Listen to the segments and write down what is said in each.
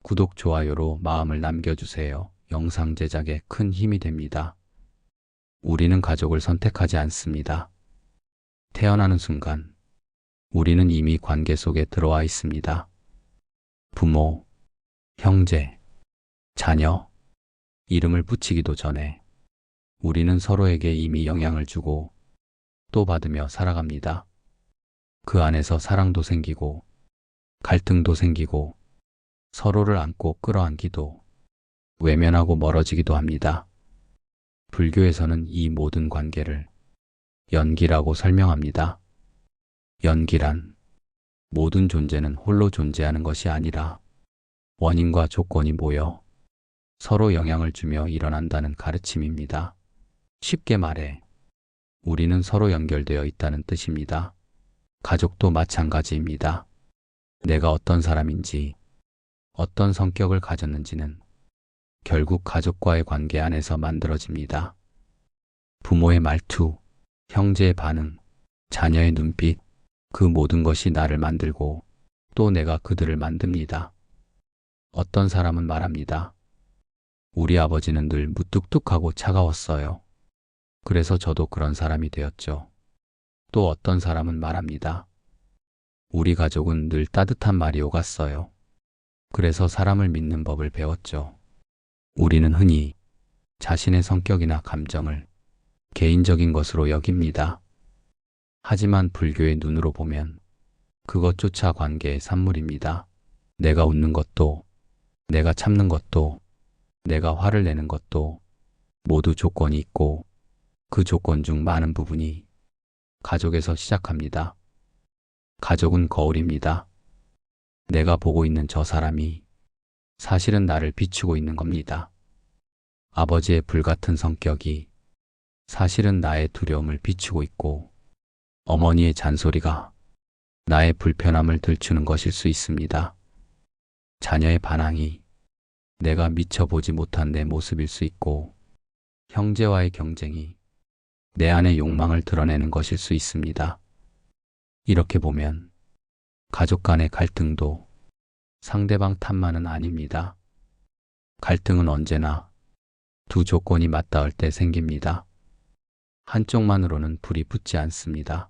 구독, 좋아요로 마음을 남겨주세요. 영상 제작에 큰 힘이 됩니다. 우리는 가족을 선택하지 않습니다. 태어나는 순간 우리는 이미 관계 속에 들어와 있습니다. 부모, 형제, 자녀, 이름을 붙이기도 전에 우리는 서로에게 이미 영향을 주고 또 받으며 살아갑니다. 그 안에서 사랑도 생기고 갈등도 생기고 서로를 안고 끌어안기도 외면하고 멀어지기도 합니다. 불교에서는 이 모든 관계를 연기라고 설명합니다. 연기란 모든 존재는 홀로 존재하는 것이 아니라 원인과 조건이 모여 서로 영향을 주며 일어난다는 가르침입니다. 쉽게 말해 우리는 서로 연결되어 있다는 뜻입니다. 가족도 마찬가지입니다. 내가 어떤 사람인지, 어떤 성격을 가졌는지는 결국 가족과의 관계 안에서 만들어집니다. 부모의 말투, 형제의 반응, 자녀의 눈빛, 그 모든 것이 나를 만들고 또 내가 그들을 만듭니다. 어떤 사람은 말합니다. 우리 아버지는 늘 무뚝뚝하고 차가웠어요. 그래서 저도 그런 사람이 되었죠. 또 어떤 사람은 말합니다. 우리 가족은 늘 따뜻한 말이 오갔어요. 그래서 사람을 믿는 법을 배웠죠. 우리는 흔히 자신의 성격이나 감정을 개인적인 것으로 여깁니다. 하지만 불교의 눈으로 보면 그것조차 관계의 산물입니다. 내가 웃는 것도, 내가 참는 것도, 내가 화를 내는 것도 모두 조건이 있고 그 조건 중 많은 부분이 가족에서 시작합니다. 가족은 거울입니다. 내가 보고 있는 저 사람이 사실은 나를 비추고 있는 겁니다. 아버지의 불같은 성격이 사실은 나의 두려움을 비추고 있고 어머니의 잔소리가 나의 불편함을 들추는 것일 수 있습니다. 자녀의 반항이 내가 미처 보지 못한 내 모습일 수 있고 형제와의 경쟁이 내 안의 욕망을 드러내는 것일 수 있습니다. 이렇게 보면 가족 간의 갈등도 상대방 탓만은 아닙니다. 갈등은 언제나 두 조건이 맞닿을 때 생깁니다. 한쪽만으로는 불이 붙지 않습니다.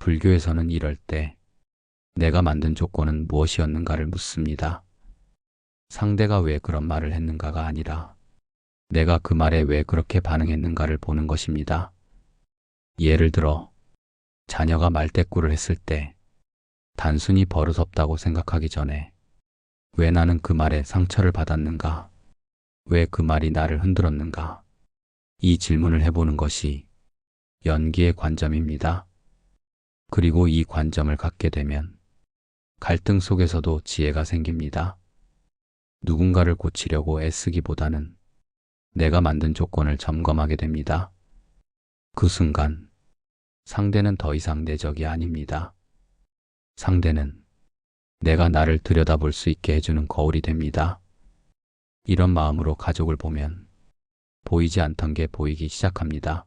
불교에서는 이럴 때 내가 만든 조건은 무엇이었는가를 묻습니다. 상대가 왜 그런 말을 했는가가 아니라 내가 그 말에 왜 그렇게 반응했는가를 보는 것입니다. 예를 들어 자녀가 말대꾸를 했을 때 단순히 버릇없다고 생각하기 전에 왜 나는 그 말에 상처를 받았는가? 왜 그 말이 나를 흔들었는가? 이 질문을 해보는 것이 연기의 관점입니다. 그리고 이 관점을 갖게 되면 갈등 속에서도 지혜가 생깁니다. 누군가를 고치려고 애쓰기보다는 내가 만든 조건을 점검하게 됩니다. 그 순간 상대는 더 이상 내 적이 아닙니다. 상대는 내가 나를 들여다볼 수 있게 해주는 거울이 됩니다. 이런 마음으로 가족을 보면 보이지 않던 게 보이기 시작합니다.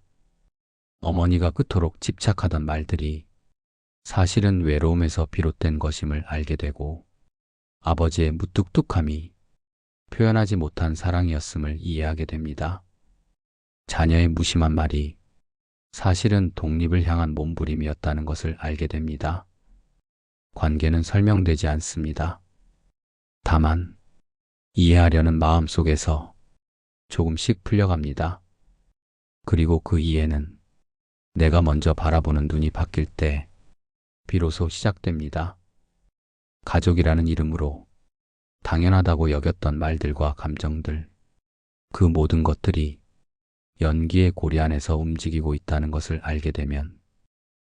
어머니가 그토록 집착하던 말들이 사실은 외로움에서 비롯된 것임을 알게 되고 아버지의 무뚝뚝함이 표현하지 못한 사랑이었음을 이해하게 됩니다. 자녀의 무심한 말이 사실은 독립을 향한 몸부림이었다는 것을 알게 됩니다. 관계는 설명되지 않습니다. 다만 이해하려는 마음 속에서 조금씩 풀려갑니다. 그리고 그 이해는 내가 먼저 바라보는 눈이 바뀔 때 비로소 시작됩니다. 가족이라는 이름으로 당연하다고 여겼던 말들과 감정들, 그 모든 것들이 연기의 고리 안에서 움직이고 있다는 것을 알게 되면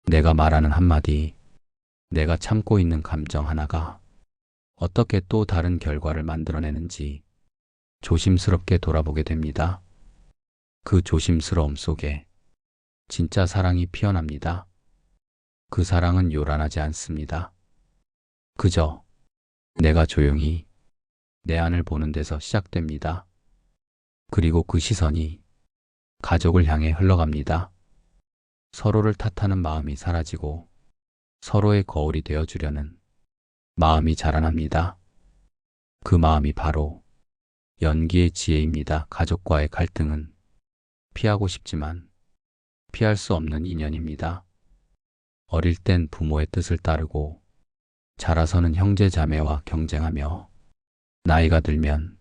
내가 말하는 한마디, 내가 참고 있는 감정 하나가 어떻게 또 다른 결과를 만들어내는지 조심스럽게 돌아보게 됩니다. 그 조심스러움 속에 진짜 사랑이 피어납니다. 그 사랑은 요란하지 않습니다. 그저 내가 조용히 내 안을 보는 데서 시작됩니다. 그리고 그 시선이 가족을 향해 흘러갑니다. 서로를 탓하는 마음이 사라지고 서로의 거울이 되어주려는 마음이 자라납니다. 그 마음이 바로 연기의 지혜입니다. 가족과의 갈등은 피하고 싶지만 피할 수 없는 인연입니다. 어릴 땐 부모의 뜻을 따르고 자라서는 형제 자매와 경쟁하며 나이가 들면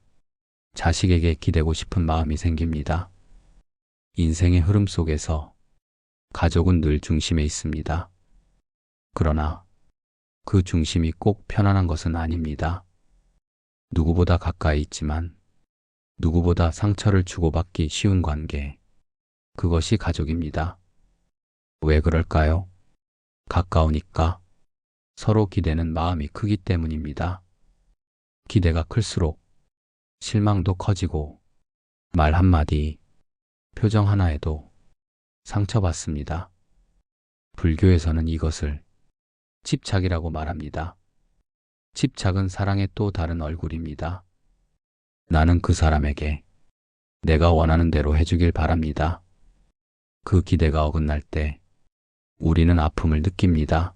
자식에게 기대고 싶은 마음이 생깁니다. 인생의 흐름 속에서 가족은 늘 중심에 있습니다. 그러나 그 중심이 꼭 편안한 것은 아닙니다. 누구보다 가까이 있지만 누구보다 상처를 주고받기 쉬운 관계, 그것이 가족입니다. 왜 그럴까요? 가까우니까. 서로 기대는 마음이 크기 때문입니다. 기대가 클수록 실망도 커지고 말 한마디, 표정 하나에도 상처받습니다. 불교에서는 이것을 집착이라고 말합니다. 집착은 사랑의 또 다른 얼굴입니다. 나는 그 사람에게 내가 원하는 대로 해주길 바랍니다. 그 기대가 어긋날 때 우리는 아픔을 느낍니다.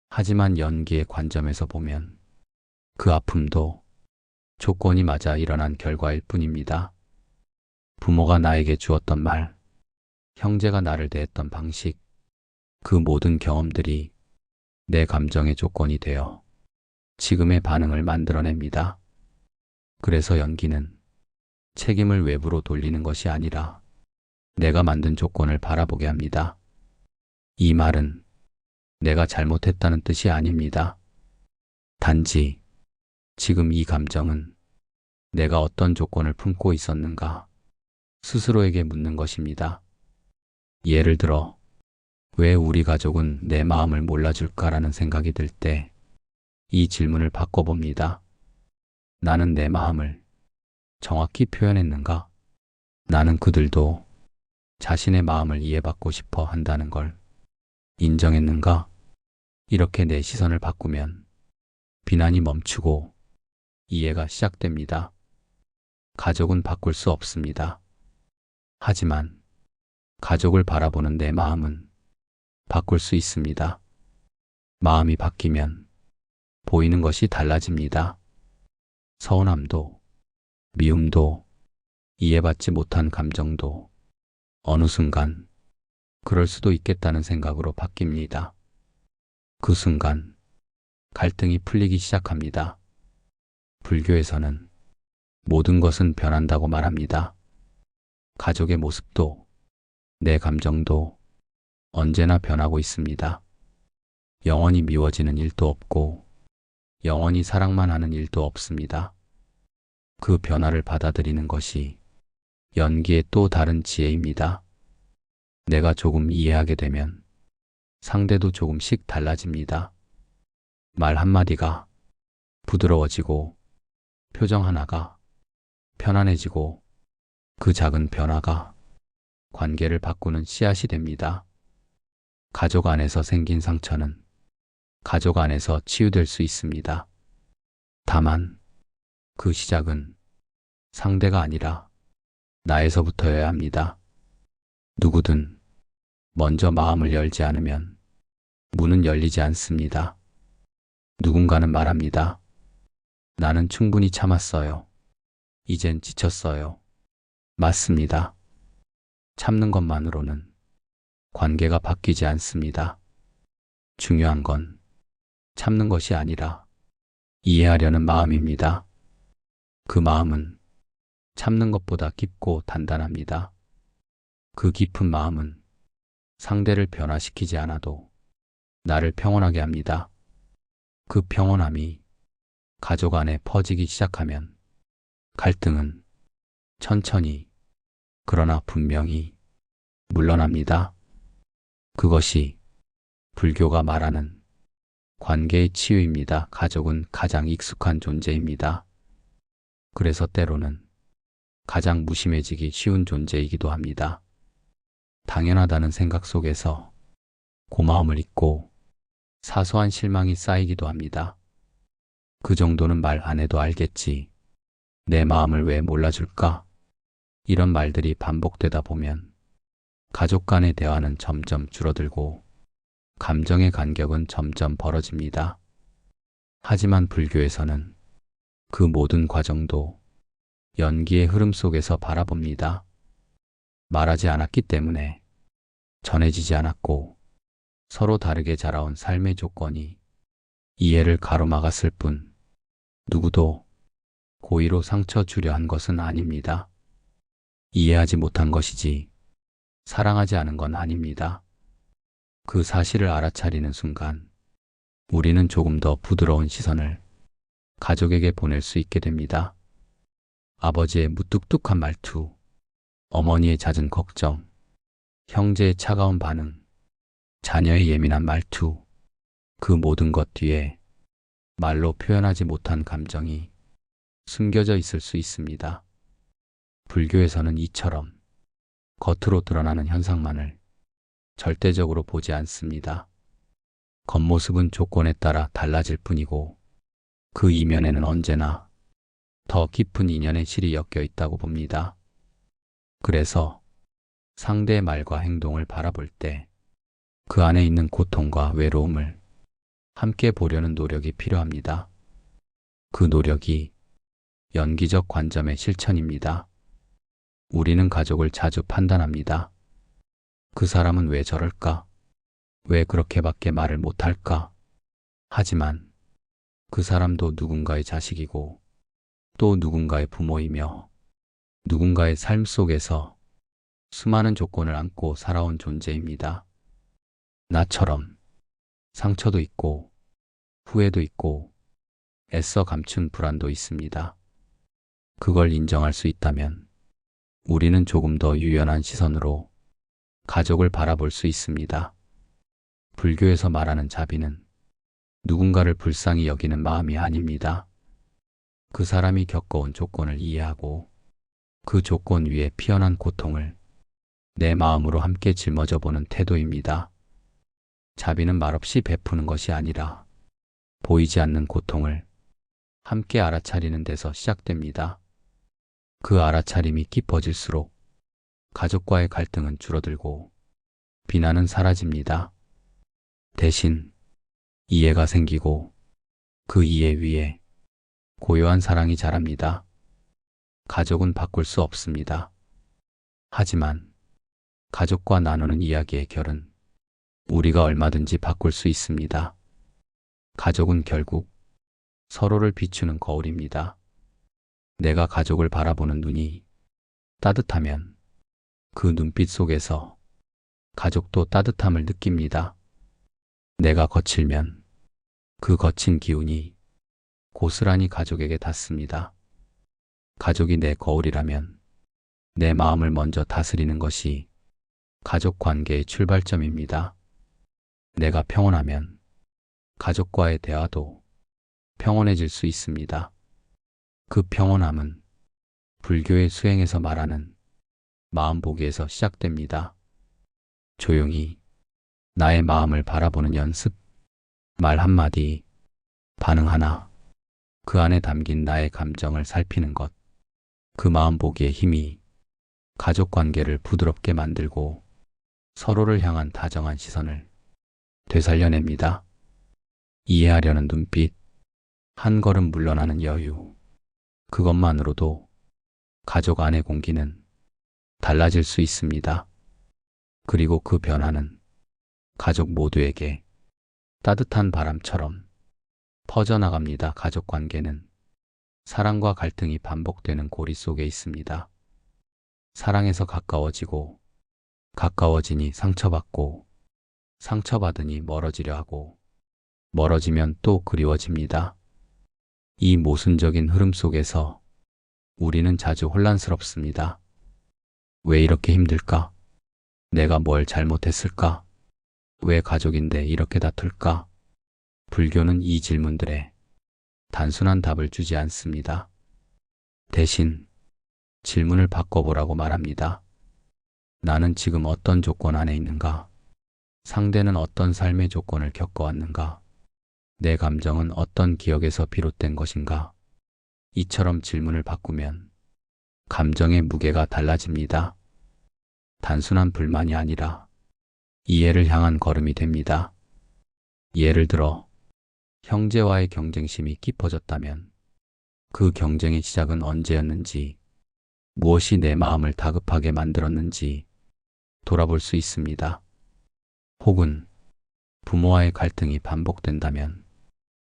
하지만 연기의 관점에서 보면 그 아픔도 조건이 맞아 일어난 결과일 뿐입니다. 부모가 나에게 주었던 말, 형제가 나를 대했던 방식, 그 모든 경험들이 내 감정의 조건이 되어 지금의 반응을 만들어냅니다. 그래서 연기는 책임을 외부로 돌리는 것이 아니라 내가 만든 조건을 바라보게 합니다. 이 말은 내가 잘못했다는 뜻이 아닙니다. 단지 지금 이 감정은 내가 어떤 조건을 품고 있었는가 스스로에게 묻는 것입니다. 예를 들어, 왜 우리 가족은 내 마음을 몰라줄까라는 생각이 들 때 이 질문을 바꿔봅니다. 나는 내 마음을 정확히 표현했는가? 나는 그들도 자신의 마음을 이해받고 싶어 한다는 걸 인정했는가? 이렇게 내 시선을 바꾸면 비난이 멈추고 이해가 시작됩니다. 가족은 바꿀 수 없습니다. 하지만 가족을 바라보는 내 마음은 바꿀 수 있습니다. 마음이 바뀌면 보이는 것이 달라집니다. 서운함도, 미움도, 이해받지 못한 감정도 어느 순간 그럴 수도 있겠다는 생각으로 바뀝니다. 그 순간 갈등이 풀리기 시작합니다. 불교에서는 모든 것은 변한다고 말합니다. 가족의 모습도 내 감정도 언제나 변하고 있습니다. 영원히 미워지는 일도 없고 영원히 사랑만 하는 일도 없습니다. 그 변화를 받아들이는 것이 연기의 또 다른 지혜입니다. 내가 조금 이해하게 되면 상대도 조금씩 달라집니다. 말 한마디가 부드러워지고 표정 하나가 편안해지고 그 작은 변화가 관계를 바꾸는 씨앗이 됩니다. 가족 안에서 생긴 상처는 가족 안에서 치유될 수 있습니다. 다만 그 시작은 상대가 아니라 나에서부터여야 합니다. 누구든 먼저 마음을 열지 않으면 문은 열리지 않습니다. 누군가는 말합니다. 나는 충분히 참았어요. 이젠 지쳤어요. 맞습니다. 참는 것만으로는 관계가 바뀌지 않습니다. 중요한 건 참는 것이 아니라 이해하려는 마음입니다. 그 마음은 참는 것보다 깊고 단단합니다. 그 깊은 마음은 상대를 변화시키지 않아도 나를 평온하게 합니다. 그 평온함이 가족 안에 퍼지기 시작하면 갈등은 천천히 그러나 분명히 물러납니다. 그것이 불교가 말하는 관계의 치유입니다. 가족은 가장 익숙한 존재입니다. 그래서 때로는 가장 무심해지기 쉬운 존재이기도 합니다. 당연하다는 생각 속에서 고마움을 잊고 사소한 실망이 쌓이기도 합니다. 그 정도는 말 안 해도 알겠지. 내 마음을 왜 몰라줄까? 이런 말들이 반복되다 보면 가족 간의 대화는 점점 줄어들고 감정의 간격은 점점 벌어집니다. 하지만 불교에서는 그 모든 과정도 연기의 흐름 속에서 바라봅니다. 말하지 않았기 때문에 전해지지 않았고 서로 다르게 자라온 삶의 조건이 이해를 가로막았을 뿐 누구도 고의로 상처 주려 한 것은 아닙니다. 이해하지 못한 것이지 사랑하지 않은 건 아닙니다. 그 사실을 알아차리는 순간 우리는 조금 더 부드러운 시선을 가족에게 보낼 수 있게 됩니다. 아버지의 무뚝뚝한 말투, 어머니의 잦은 걱정, 형제의 차가운 반응, 자녀의 예민한 말투, 그 모든 것 뒤에 말로 표현하지 못한 감정이 숨겨져 있을 수 있습니다. 불교에서는 이처럼 겉으로 드러나는 현상만을 절대적으로 보지 않습니다. 겉모습은 조건에 따라 달라질 뿐이고 그 이면에는 언제나 더 깊은 인연의 실이 엮여 있다고 봅니다. 그래서 상대의 말과 행동을 바라볼 때 그 안에 있는 고통과 외로움을 함께 보려는 노력이 필요합니다. 그 노력이 연기적 관점의 실천입니다. 우리는 가족을 자주 판단합니다. 그 사람은 왜 저럴까? 왜 그렇게밖에 말을 못할까? 하지만 그 사람도 누군가의 자식이고 또 누군가의 부모이며 누군가의 삶 속에서 수많은 조건을 안고 살아온 존재입니다. 나처럼 상처도 있고 후회도 있고 애써 감춘 불안도 있습니다. 그걸 인정할 수 있다면 우리는 조금 더 유연한 시선으로 가족을 바라볼 수 있습니다. 불교에서 말하는 자비는 누군가를 불쌍히 여기는 마음이 아닙니다. 그 사람이 겪어온 조건을 이해하고 그 조건 위에 피어난 고통을 내 마음으로 함께 짊어져 보는 태도입니다. 자비는 말없이 베푸는 것이 아니라 보이지 않는 고통을 함께 알아차리는 데서 시작됩니다. 그 알아차림이 깊어질수록 가족과의 갈등은 줄어들고 비난은 사라집니다. 대신 이해가 생기고 그 이해 위에 고요한 사랑이 자랍니다. 가족은 바꿀 수 없습니다. 하지만 가족과 나누는 이야기의 결은 우리가 얼마든지 바꿀 수 있습니다. 가족은 결국 서로를 비추는 거울입니다. 내가 가족을 바라보는 눈이 따뜻하면 그 눈빛 속에서 가족도 따뜻함을 느낍니다. 내가 거칠면 그 거친 기운이 고스란히 가족에게 닿습니다. 가족이 내 거울이라면 내 마음을 먼저 다스리는 것이 가족 관계의 출발점입니다. 내가 평온하면 가족과의 대화도 평온해질 수 있습니다. 그 평온함은 불교의 수행에서 말하는 마음 보기에서 시작됩니다. 조용히 나의 마음을 바라보는 연습, 말 한마디, 반응 하나, 그 안에 담긴 나의 감정을 살피는 것, 그 마음 보기의 힘이 가족 관계를 부드럽게 만들고 서로를 향한 다정한 시선을 되살려냅니다. 이해하려는 눈빛, 한 걸음 물러나는 여유, 그것만으로도 가족 안의 공기는 달라질 수 있습니다. 그리고 그 변화는 가족 모두에게 따뜻한 바람처럼 퍼져나갑니다. 가족 관계는 사랑과 갈등이 반복되는 고리 속에 있습니다. 사랑에서 가까워지고 가까워지니 상처받고 상처받으니 멀어지려 하고 멀어지면 또 그리워집니다. 이 모순적인 흐름 속에서 우리는 자주 혼란스럽습니다. 왜 이렇게 힘들까? 내가 뭘 잘못했을까? 왜 가족인데 이렇게 다툴까? 불교는 이 질문들에 단순한 답을 주지 않습니다. 대신 질문을 바꿔보라고 말합니다. 나는 지금 어떤 조건 안에 있는가? 상대는 어떤 삶의 조건을 겪어왔는가? 내 감정은 어떤 기억에서 비롯된 것인가? 이처럼 질문을 바꾸면 감정의 무게가 달라집니다. 단순한 불만이 아니라 이해를 향한 걸음이 됩니다. 예를 들어 형제와의 경쟁심이 깊어졌다면 그 경쟁의 시작은 언제였는지, 무엇이 내 마음을 다급하게 만들었는지 돌아볼 수 있습니다. 혹은 부모와의 갈등이 반복된다면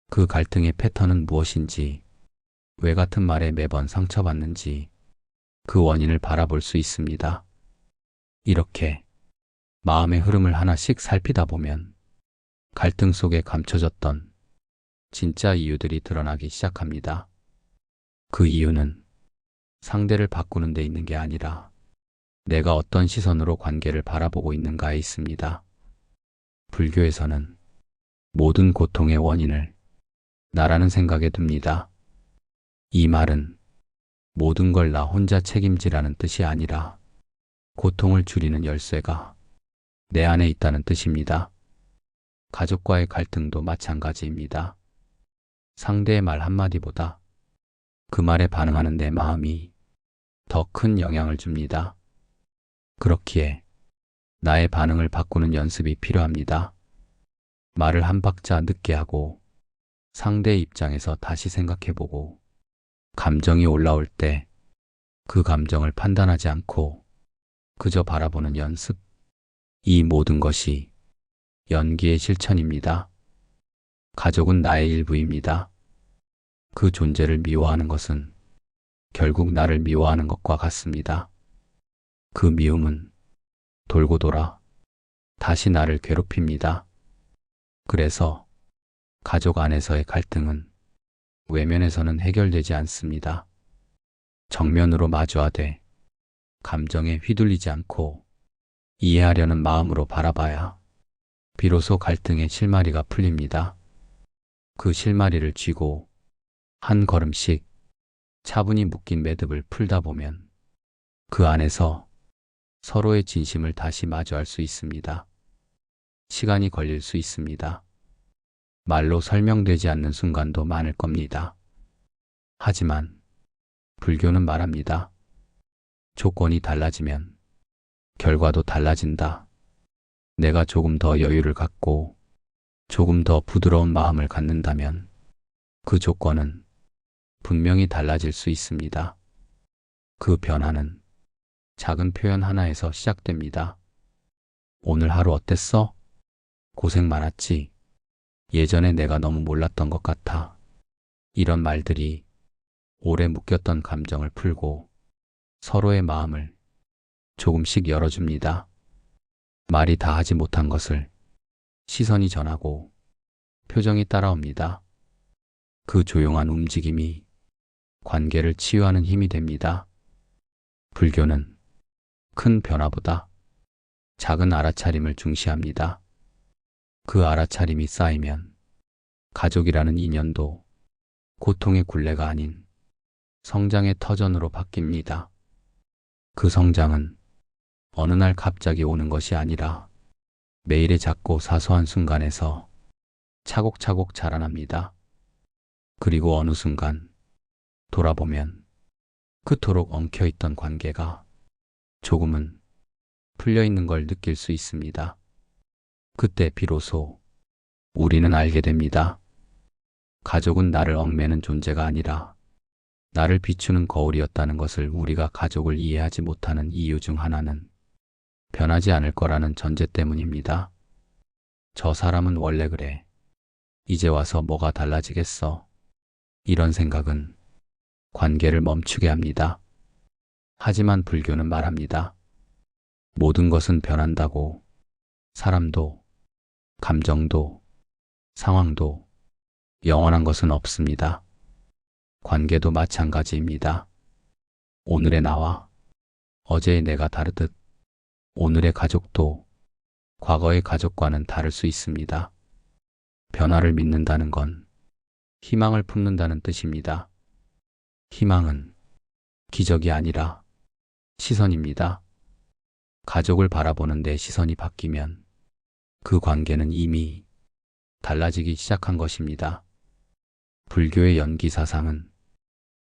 그 갈등의 패턴은 무엇인지, 왜 같은 말에 매번 상처받는지 그 원인을 바라볼 수 있습니다. 이렇게 마음의 흐름을 하나씩 살피다 보면 갈등 속에 감춰졌던 진짜 이유들이 드러나기 시작합니다. 그 이유는 상대를 바꾸는 데 있는 게 아니라 내가 어떤 시선으로 관계를 바라보고 있는가에 있습니다. 불교에서는 모든 고통의 원인을 나라는 생각에 둡니다. 이 말은 모든 걸 나 혼자 책임지라는 뜻이 아니라 고통을 줄이는 열쇠가 내 안에 있다는 뜻입니다. 가족과의 갈등도 마찬가지입니다. 상대의 말 한마디보다 그 말에 반응하는 내 마음이 더 큰 영향을 줍니다. 그렇기에 나의 반응을 바꾸는 연습이 필요합니다. 말을 한 박자 늦게 하고 상대의 입장에서 다시 생각해보고, 감정이 올라올 때 그 감정을 판단하지 않고 그저 바라보는 연습. 이 모든 것이 연기의 실천입니다. 가족은 나의 일부입니다. 그 존재를 미워하는 것은 결국 나를 미워하는 것과 같습니다. 그 미움은 돌고 돌아 다시 나를 괴롭힙니다. 그래서 가족 안에서의 갈등은 외면에서는 해결되지 않습니다. 정면으로 마주하되 감정에 휘둘리지 않고 이해하려는 마음으로 바라봐야 비로소 갈등의 실마리가 풀립니다. 그 실마리를 쥐고 한 걸음씩 차분히 묶인 매듭을 풀다 보면 그 안에서 서로의 진심을 다시 마주할 수 있습니다. 시간이 걸릴 수 있습니다. 말로 설명되지 않는 순간도 많을 겁니다. 하지만 불교는 말합니다. 조건이 달라지면 결과도 달라진다. 내가 조금 더 여유를 갖고 조금 더 부드러운 마음을 갖는다면 그 조건은 분명히 달라질 수 있습니다. 그 변화는 작은 표현 하나에서 시작됩니다. 오늘 하루 어땠어? 고생 많았지? 예전에 내가 너무 몰랐던 것 같아. 이런 말들이 오래 묶였던 감정을 풀고 서로의 마음을 조금씩 열어줍니다. 말이 다 하지 못한 것을 시선이 전하고 표정이 따라옵니다. 그 조용한 움직임이 관계를 치유하는 힘이 됩니다. 불교는 큰 변화보다 작은 알아차림을 중시합니다. 그 알아차림이 쌓이면 가족이라는 인연도 고통의 굴레가 아닌 성장의 터전으로 바뀝니다. 그 성장은 어느 날 갑자기 오는 것이 아니라 매일의 작고 사소한 순간에서 차곡차곡 자라납니다. 그리고 어느 순간 돌아보면 그토록 엉켜있던 관계가 조금은 풀려있는 걸 느낄 수 있습니다. 그때 비로소 우리는 알게 됩니다. 가족은 나를 얽매는 존재가 아니라 나를 비추는 거울이었다는 것을. 우리가 가족을 이해하지 못하는 이유 중 하나는 변하지 않을 거라는 전제 때문입니다. 저 사람은 원래 그래. 이제 와서 뭐가 달라지겠어. 이런 생각은 관계를 멈추게 합니다. 하지만 불교는 말합니다. 모든 것은 변한다고. 사람도, 감정도, 상황도 영원한 것은 없습니다. 관계도 마찬가지입니다. 오늘의 나와 어제의 내가 다르듯 오늘의 가족도 과거의 가족과는 다를 수 있습니다. 변화를 믿는다는 건 희망을 품는다는 뜻입니다. 희망은 기적이 아니라 시선입니다. 가족을 바라보는 내 시선이 바뀌면 그 관계는 이미 달라지기 시작한 것입니다. 불교의 연기 사상은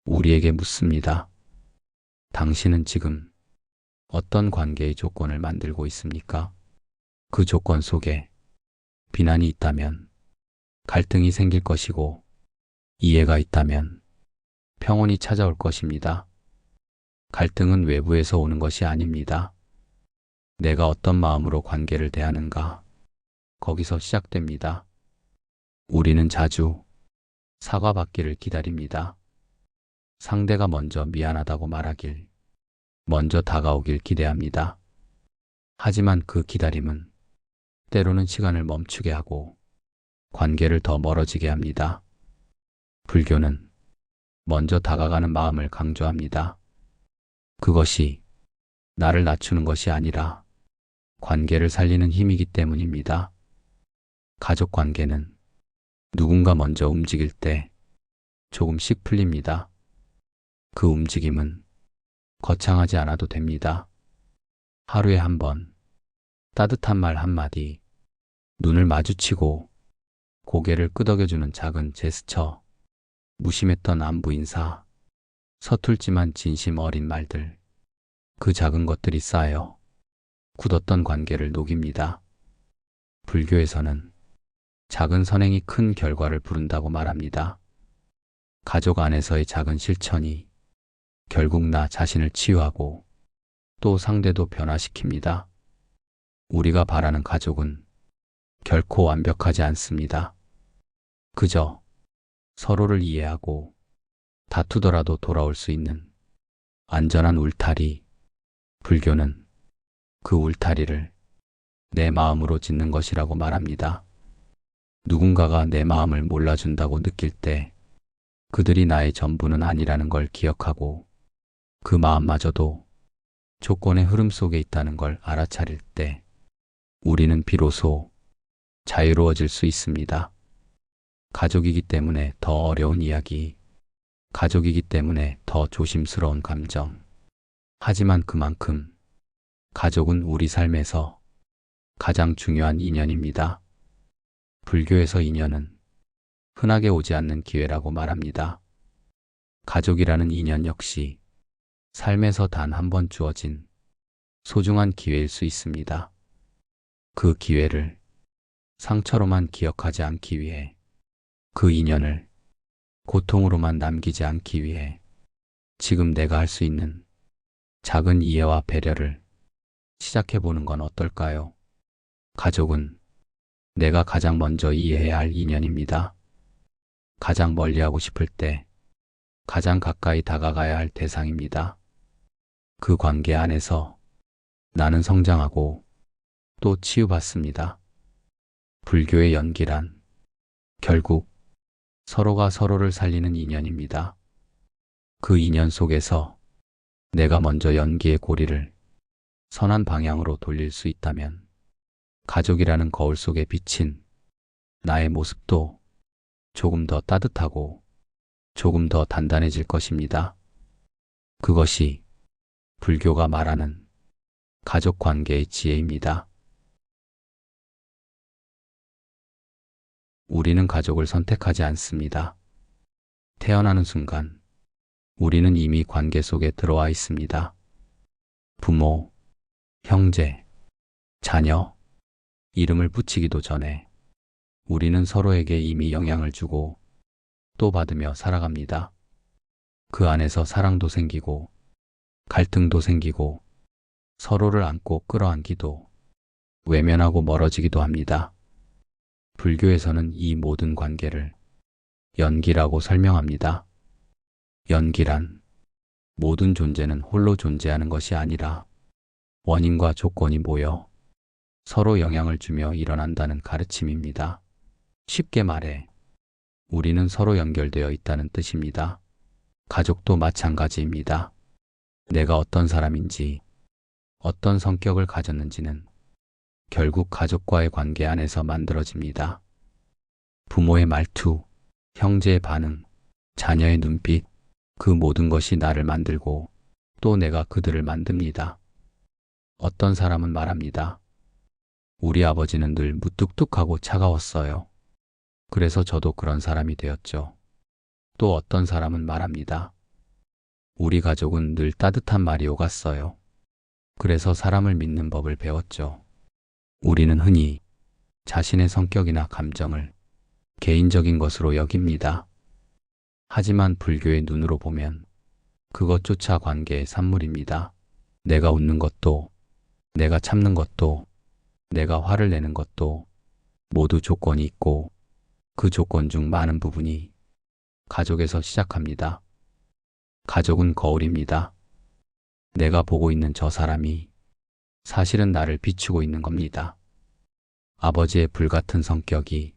우리에게 묻습니다. 당신은 지금 어떤 관계의 조건을 만들고 있습니까? 그 조건 속에 비난이 있다면 갈등이 생길 것이고, 이해가 있다면 평온이 찾아올 것입니다. 갈등은 외부에서 오는 것이 아닙니다. 내가 어떤 마음으로 관계를 대하는가, 거기서 시작됩니다. 우리는 자주 사과받기를 기다립니다. 상대가 먼저 미안하다고 말하길, 먼저 다가오길 기대합니다. 하지만 그 기다림은 때로는 시간을 멈추게 하고 관계를 더 멀어지게 합니다. 불교는 먼저 다가가는 마음을 강조합니다. 그것이 나를 낮추는 것이 아니라 관계를 살리는 힘이기 때문입니다. 가족 관계는 누군가 먼저 움직일 때 조금씩 풀립니다. 그 움직임은 거창하지 않아도 됩니다. 하루에 한 번, 따뜻한 말 한마디, 눈을 마주치고 고개를 끄덕여주는 작은 제스처, 무심했던 안부 인사, 서툴지만 진심 어린 말들, 그 작은 것들이 쌓여 굳었던 관계를 녹입니다. 불교에서는 작은 선행이 큰 결과를 부른다고 말합니다. 가족 안에서의 작은 실천이 결국 나 자신을 치유하고 또 상대도 변화시킵니다. 우리가 바라는 가족은 결코 완벽하지 않습니다. 그저 서로를 이해하고 다투더라도 돌아올 수 있는 안전한 울타리. 불교는 그 울타리를 내 마음으로 짓는 것이라고 말합니다. 누군가가 내 마음을 몰라준다고 느낄 때 그들이 나의 전부는 아니라는 걸 기억하고 그 마음마저도 조건의 흐름 속에 있다는 걸 알아차릴 때 우리는 비로소 자유로워질 수 있습니다. 가족이기 때문에 더 어려운 이야기, 가족이기 때문에 더 조심스러운 감정. 하지만 그만큼 가족은 우리 삶에서 가장 중요한 인연입니다. 불교에서 인연은 흔하게 오지 않는 기회라고 말합니다. 가족이라는 인연 역시 삶에서 단 한 번 주어진 소중한 기회일 수 있습니다. 그 기회를 상처로만 기억하지 않기 위해, 그 인연을 고통으로만 남기지 않기 위해 지금 내가 할 수 있는 작은 이해와 배려를 시작해보는 건 어떨까요? 가족은 내가 가장 먼저 이해해야 할 인연입니다. 가장 멀리하고 싶을 때 가장 가까이 다가가야 할 대상입니다. 그 관계 안에서 나는 성장하고 또 치유받습니다. 불교의 연기란 결국 서로가 서로를 살리는 인연입니다. 그 인연 속에서 내가 먼저 연기의 고리를 선한 방향으로 돌릴 수 있다면 가족이라는 거울 속에 비친 나의 모습도 조금 더 따뜻하고 조금 더 단단해질 것입니다. 그것이 불교가 말하는 가족 관계의 지혜입니다. 우리는 가족을 선택하지 않습니다. 태어나는 순간 우리는 이미 관계 속에 들어와 있습니다. 부모, 형제, 자녀, 이름을 붙이기도 전에 우리는 서로에게 이미 영향을 주고 또 받으며 살아갑니다. 그 안에서 사랑도 생기고 갈등도 생기고 서로를 안고 끌어안기도 외면하고 멀어지기도 합니다. 불교에서는 이 모든 관계를 연기라고 설명합니다. 연기란 모든 존재는 홀로 존재하는 것이 아니라 원인과 조건이 모여 서로 영향을 주며 일어난다는 가르침입니다. 쉽게 말해 우리는 서로 연결되어 있다는 뜻입니다. 가족도 마찬가지입니다. 내가 어떤 사람인지, 어떤 성격을 가졌는지는 결국 가족과의 관계 안에서 만들어집니다. 부모의 말투, 형제의 반응, 자녀의 눈빛, 그 모든 것이 나를 만들고 또 내가 그들을 만듭니다. 어떤 사람은 말합니다. 우리 아버지는 늘 무뚝뚝하고 차가웠어요. 그래서 저도 그런 사람이 되었죠. 또 어떤 사람은 말합니다. 우리 가족은 늘 따뜻한 말이 오갔어요. 그래서 사람을 믿는 법을 배웠죠. 우리는 흔히 자신의 성격이나 감정을 개인적인 것으로 여깁니다. 하지만 불교의 눈으로 보면 그것조차 관계의 산물입니다. 내가 웃는 것도, 내가 참는 것도, 내가 화를 내는 것도 모두 조건이 있고 그 조건 중 많은 부분이 가족에서 시작합니다. 가족은 거울입니다. 내가 보고 있는 저 사람이 사실은 나를 비추고 있는 겁니다. 아버지의 불같은 성격이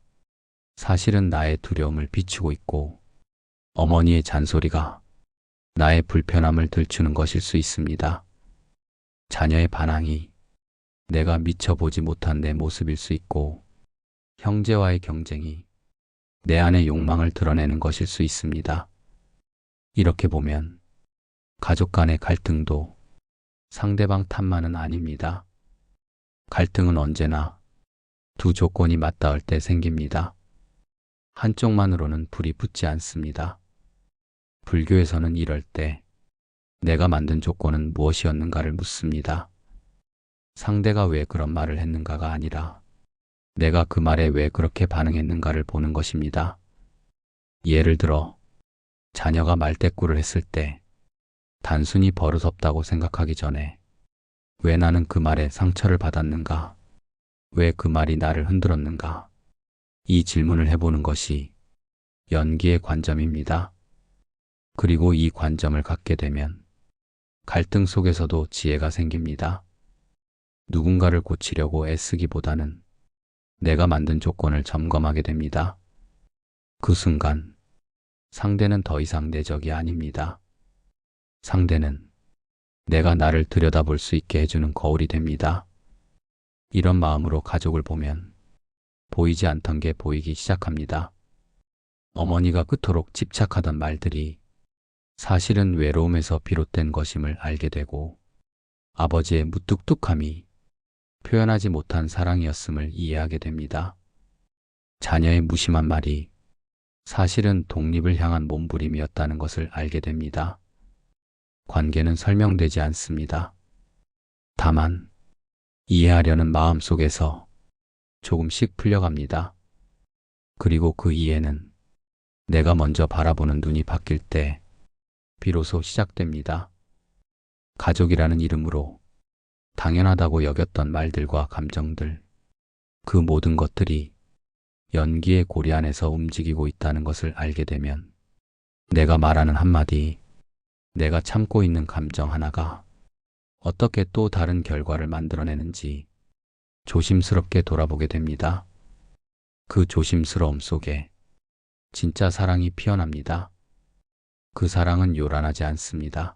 사실은 나의 두려움을 비추고 있고 어머니의 잔소리가 나의 불편함을 들추는 것일 수 있습니다. 자녀의 반항이 내가 미처 보지 못한 내 모습일 수 있고 형제와의 경쟁이 내 안의 욕망을 드러내는 것일 수 있습니다. 이렇게 보면 가족 간의 갈등도 상대방 탓만은 아닙니다. 갈등은 언제나 두 조건이 맞닿을 때 생깁니다. 한쪽만으로는 불이 붙지 않습니다. 불교에서는 이럴 때 내가 만든 조건은 무엇이었는가를 묻습니다. 상대가 왜 그런 말을 했는가가 아니라 내가 그 말에 왜 그렇게 반응했는가를 보는 것입니다. 예를 들어 자녀가 말대꾸를 했을 때 단순히 버릇없다고 생각하기 전에 왜 나는 그 말에 상처를 받았는가? 왜 그 말이 나를 흔들었는가? 이 질문을 해보는 것이 연기의 관점입니다. 그리고 이 관점을 갖게 되면 갈등 속에서도 지혜가 생깁니다. 누군가를 고치려고 애쓰기보다는 내가 만든 조건을 점검하게 됩니다. 그 순간 상대는 더 이상 내 적이 아닙니다. 상대는 내가 나를 들여다볼 수 있게 해주는 거울이 됩니다. 이런 마음으로 가족을 보면 보이지 않던 게 보이기 시작합니다. 어머니가 그토록 집착하던 말들이 사실은 외로움에서 비롯된 것임을 알게 되고 아버지의 무뚝뚝함이 표현하지 못한 사랑이었음을 이해하게 됩니다. 자녀의 무심한 말이 사실은 독립을 향한 몸부림이었다는 것을 알게 됩니다. 관계는 설명되지 않습니다. 다만 이해하려는 마음 속에서 조금씩 풀려갑니다. 그리고 그 이해는 내가 먼저 바라보는 눈이 바뀔 때 비로소 시작됩니다. 가족이라는 이름으로 당연하다고 여겼던 말들과 감정들, 그 모든 것들이 연기의 고리 안에서 움직이고 있다는 것을 알게 되면 내가 말하는 한마디, 내가 참고 있는 감정 하나가 어떻게 또 다른 결과를 만들어내는지 조심스럽게 돌아보게 됩니다. 그 조심스러움 속에 진짜 사랑이 피어납니다. 그 사랑은 요란하지 않습니다.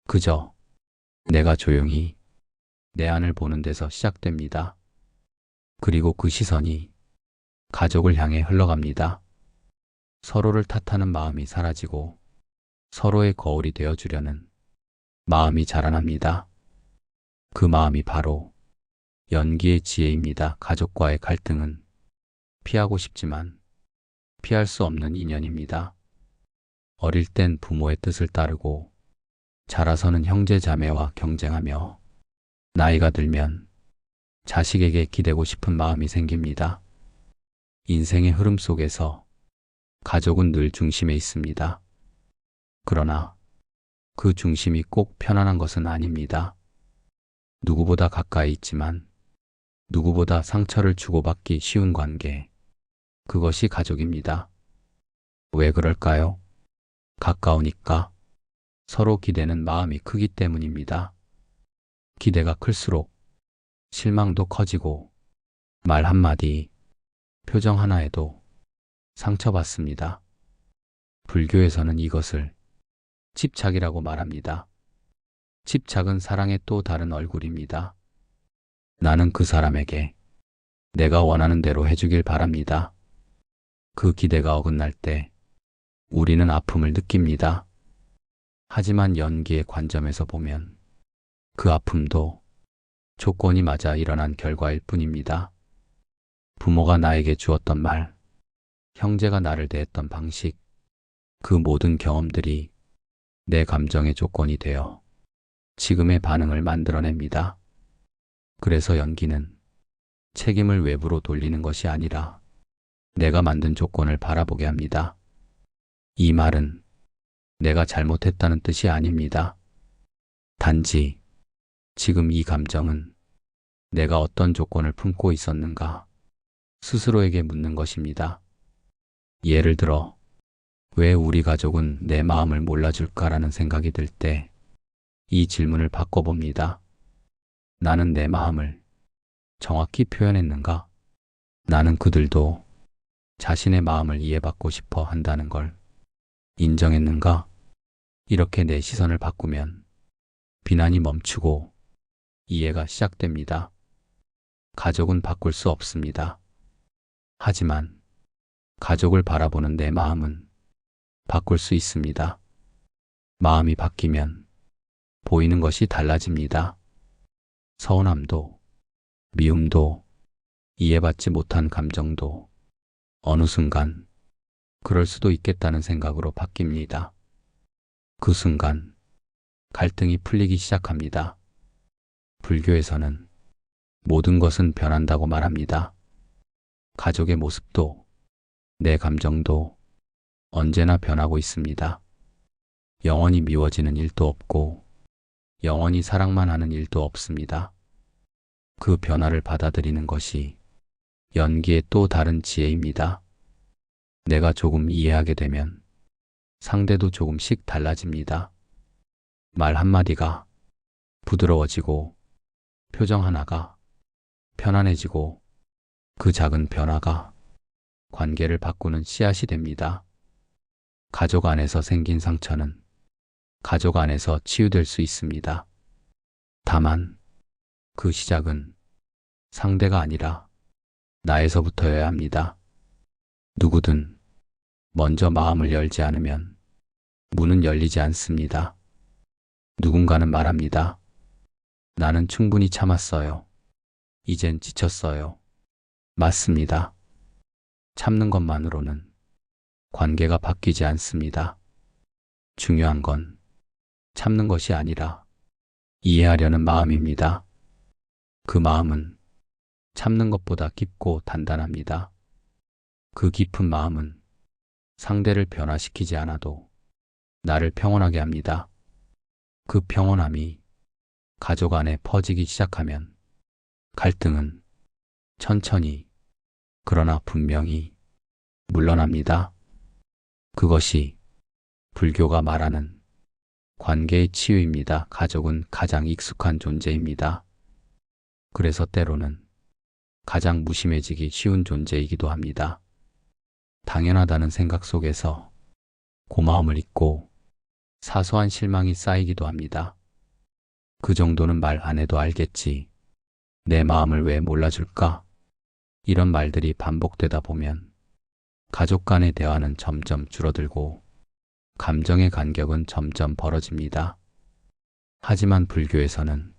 그저 내가 조용히 내 안을 보는 데서 시작됩니다. 그리고 그 시선이 가족을 향해 흘러갑니다. 서로를 탓하는 마음이 사라지고 서로의 거울이 되어주려는 마음이 자라납니다. 그 마음이 바로 연기의 지혜입니다. 가족과의 갈등은 피하고 싶지만 피할 수 없는 인연입니다. 어릴 땐 부모의 뜻을 따르고 자라서는 형제 자매와 경쟁하며 나이가 들면 자식에게 기대고 싶은 마음이 생깁니다. 인생의 흐름 속에서 가족은 늘 중심에 있습니다. 그러나 그 중심이 꼭 편안한 것은 아닙니다. 누구보다 가까이 있지만 누구보다 상처를 주고받기 쉬운 관계, 그것이 가족입니다. 왜 그럴까요? 가까우니까. 서로 기대는 마음이 크기 때문입니다. 기대가 클수록 실망도 커지고 말 한마디, 표정 하나에도 상처받습니다. 불교에서는 이것을 집착이라고 말합니다. 집착은 사랑의 또 다른 얼굴입니다. 나는 그 사람에게 내가 원하는 대로 해주길 바랍니다. 그 기대가 어긋날 때 우리는 아픔을 느낍니다. 하지만 연기의 관점에서 보면 그 아픔도 조건이 맞아 일어난 결과일 뿐입니다. 부모가 나에게 주었던 말, 형제가 나를 대했던 방식, 그 모든 경험들이 내 감정의 조건이 되어 지금의 반응을 만들어냅니다. 그래서 연기는 책임을 외부로 돌리는 것이 아니라 내가 만든 조건을 바라보게 합니다. 이 말은 내가 잘못했다는 뜻이 아닙니다. 단지 지금 이 감정은 내가 어떤 조건을 품고 있었는가 스스로에게 묻는 것입니다. 예를 들어, 왜 우리 가족은 내 마음을 몰라줄까라는 생각이 들 때 이 질문을 바꿔봅니다. 나는 내 마음을 정확히 표현했는가? 나는 그들도 자신의 마음을 이해받고 싶어 한다는 걸 인정했는가? 이렇게 내 시선을 바꾸면 비난이 멈추고 이해가 시작됩니다. 가족은 바꿀 수 없습니다. 하지만 가족을 바라보는 내 마음은 바꿀 수 있습니다. 마음이 바뀌면 보이는 것이 달라집니다. 서운함도, 미움도, 이해받지 못한 감정도 어느 순간 그럴 수도 있겠다는 생각으로 바뀝니다. 그 순간 갈등이 풀리기 시작합니다. 불교에서는 모든 것은 변한다고 말합니다. 가족의 모습도, 내 감정도 언제나 변하고 있습니다. 영원히 미워지는 일도 없고 영원히 사랑만 하는 일도 없습니다. 그 변화를 받아들이는 것이 연기의 또 다른 지혜입니다. 내가 조금 이해하게 되면 상대도 조금씩 달라집니다. 말 한마디가 부드러워지고 표정 하나가 편안해지고 그 작은 변화가 관계를 바꾸는 씨앗이 됩니다. 가족 안에서 생긴 상처는 가족 안에서 치유될 수 있습니다. 다만 그 시작은 상대가 아니라 나에서부터여야 합니다. 누구든 먼저 마음을 열지 않으면 문은 열리지 않습니다. 누군가는 말합니다. 나는 충분히 참았어요. 이젠 지쳤어요. 맞습니다. 참는 것만으로는 관계가 바뀌지 않습니다. 중요한 건 참는 것이 아니라 이해하려는 마음입니다. 그 마음은 참는 것보다 깊고 단단합니다. 그 깊은 마음은 상대를 변화시키지 않아도 나를 평온하게 합니다. 그 평온함이 가족 안에 퍼지기 시작하면 갈등은 천천히 그러나 분명히 물러납니다. 그것이 불교가 말하는 관계의 치유입니다. 가족은 가장 익숙한 존재입니다. 그래서 때로는 가장 무심해지기 쉬운 존재이기도 합니다. 당연하다는 생각 속에서 고마움을 잊고 사소한 실망이 쌓이기도 합니다. 그 정도는 말 안 해도 알겠지. 내 마음을 왜 몰라줄까? 이런 말들이 반복되다 보면 가족 간의 대화는 점점 줄어들고 감정의 간격은 점점 벌어집니다. 하지만 불교에서는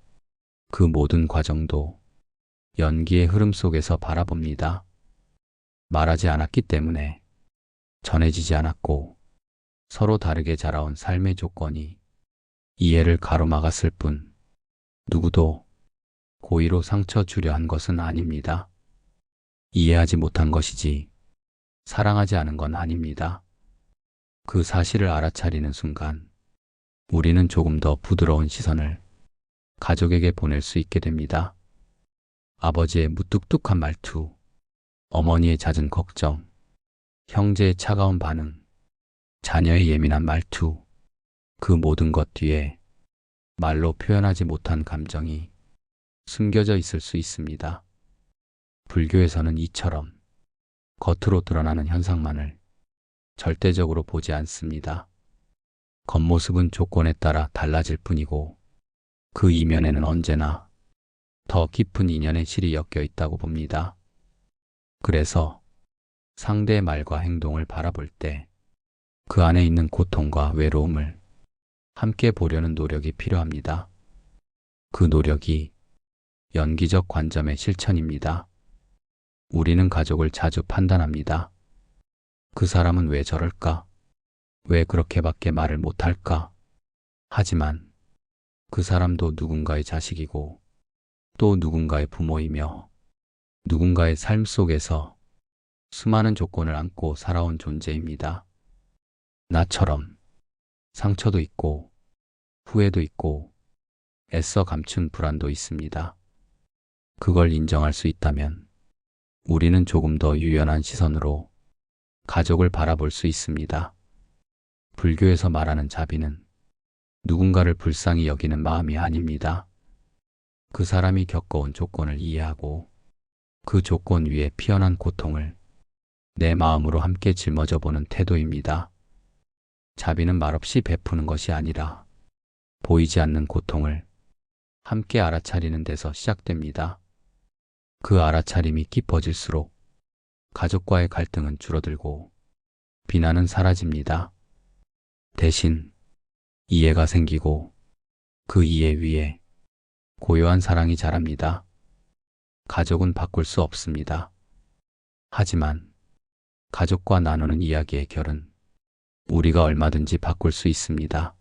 그 모든 과정도 연기의 흐름 속에서 바라봅니다. 말하지 않았기 때문에 전해지지 않았고 서로 다르게 자라온 삶의 조건이 이해를 가로막았을 뿐 누구도 고의로 상처 주려 한 것은 아닙니다. 이해하지 못한 것이지 사랑하지 않은 건 아닙니다. 그 사실을 알아차리는 순간 우리는 조금 더 부드러운 시선을 가족에게 보낼 수 있게 됩니다. 아버지의 무뚝뚝한 말투, 어머니의 잦은 걱정, 형제의 차가운 반응, 자녀의 예민한 말투, 그 모든 것 뒤에 말로 표현하지 못한 감정이 숨겨져 있을 수 있습니다. 불교에서는 이처럼 겉으로 드러나는 현상만을 절대적으로 보지 않습니다. 겉모습은 조건에 따라 달라질 뿐이고 그 이면에는 언제나 더 깊은 인연의 실이 엮여 있다고 봅니다. 그래서 상대의 말과 행동을 바라볼 때 그 안에 있는 고통과 외로움을 함께 보려는 노력이 필요합니다. 그 노력이 연기적 관점의 실천입니다. 우리는 가족을 자주 판단합니다. 그 사람은 왜 저럴까? 왜 그렇게밖에 말을 못할까? 하지만 그 사람도 누군가의 자식이고 또 누군가의 부모이며 누군가의 삶 속에서 수많은 조건을 안고 살아온 존재입니다. 나처럼 상처도 있고 후회도 있고 애써 감춘 불안도 있습니다. 그걸 인정할 수 있다면 우리는 조금 더 유연한 시선으로 가족을 바라볼 수 있습니다. 불교에서 말하는 자비는 누군가를 불쌍히 여기는 마음이 아닙니다. 그 사람이 겪어온 조건을 이해하고 그 조건 위에 피어난 고통을 내 마음으로 함께 짊어져 보는 태도입니다. 자비는 말없이 베푸는 것이 아니라 보이지 않는 고통을 함께 알아차리는 데서 시작됩니다. 그 알아차림이 깊어질수록 가족과의 갈등은 줄어들고 비난은 사라집니다. 대신 이해가 생기고 그 이해 위에 고요한 사랑이 자랍니다. 가족은 바꿀 수 없습니다. 하지만 가족과 나누는 이야기의 결은 우리가 얼마든지 바꿀 수 있습니다.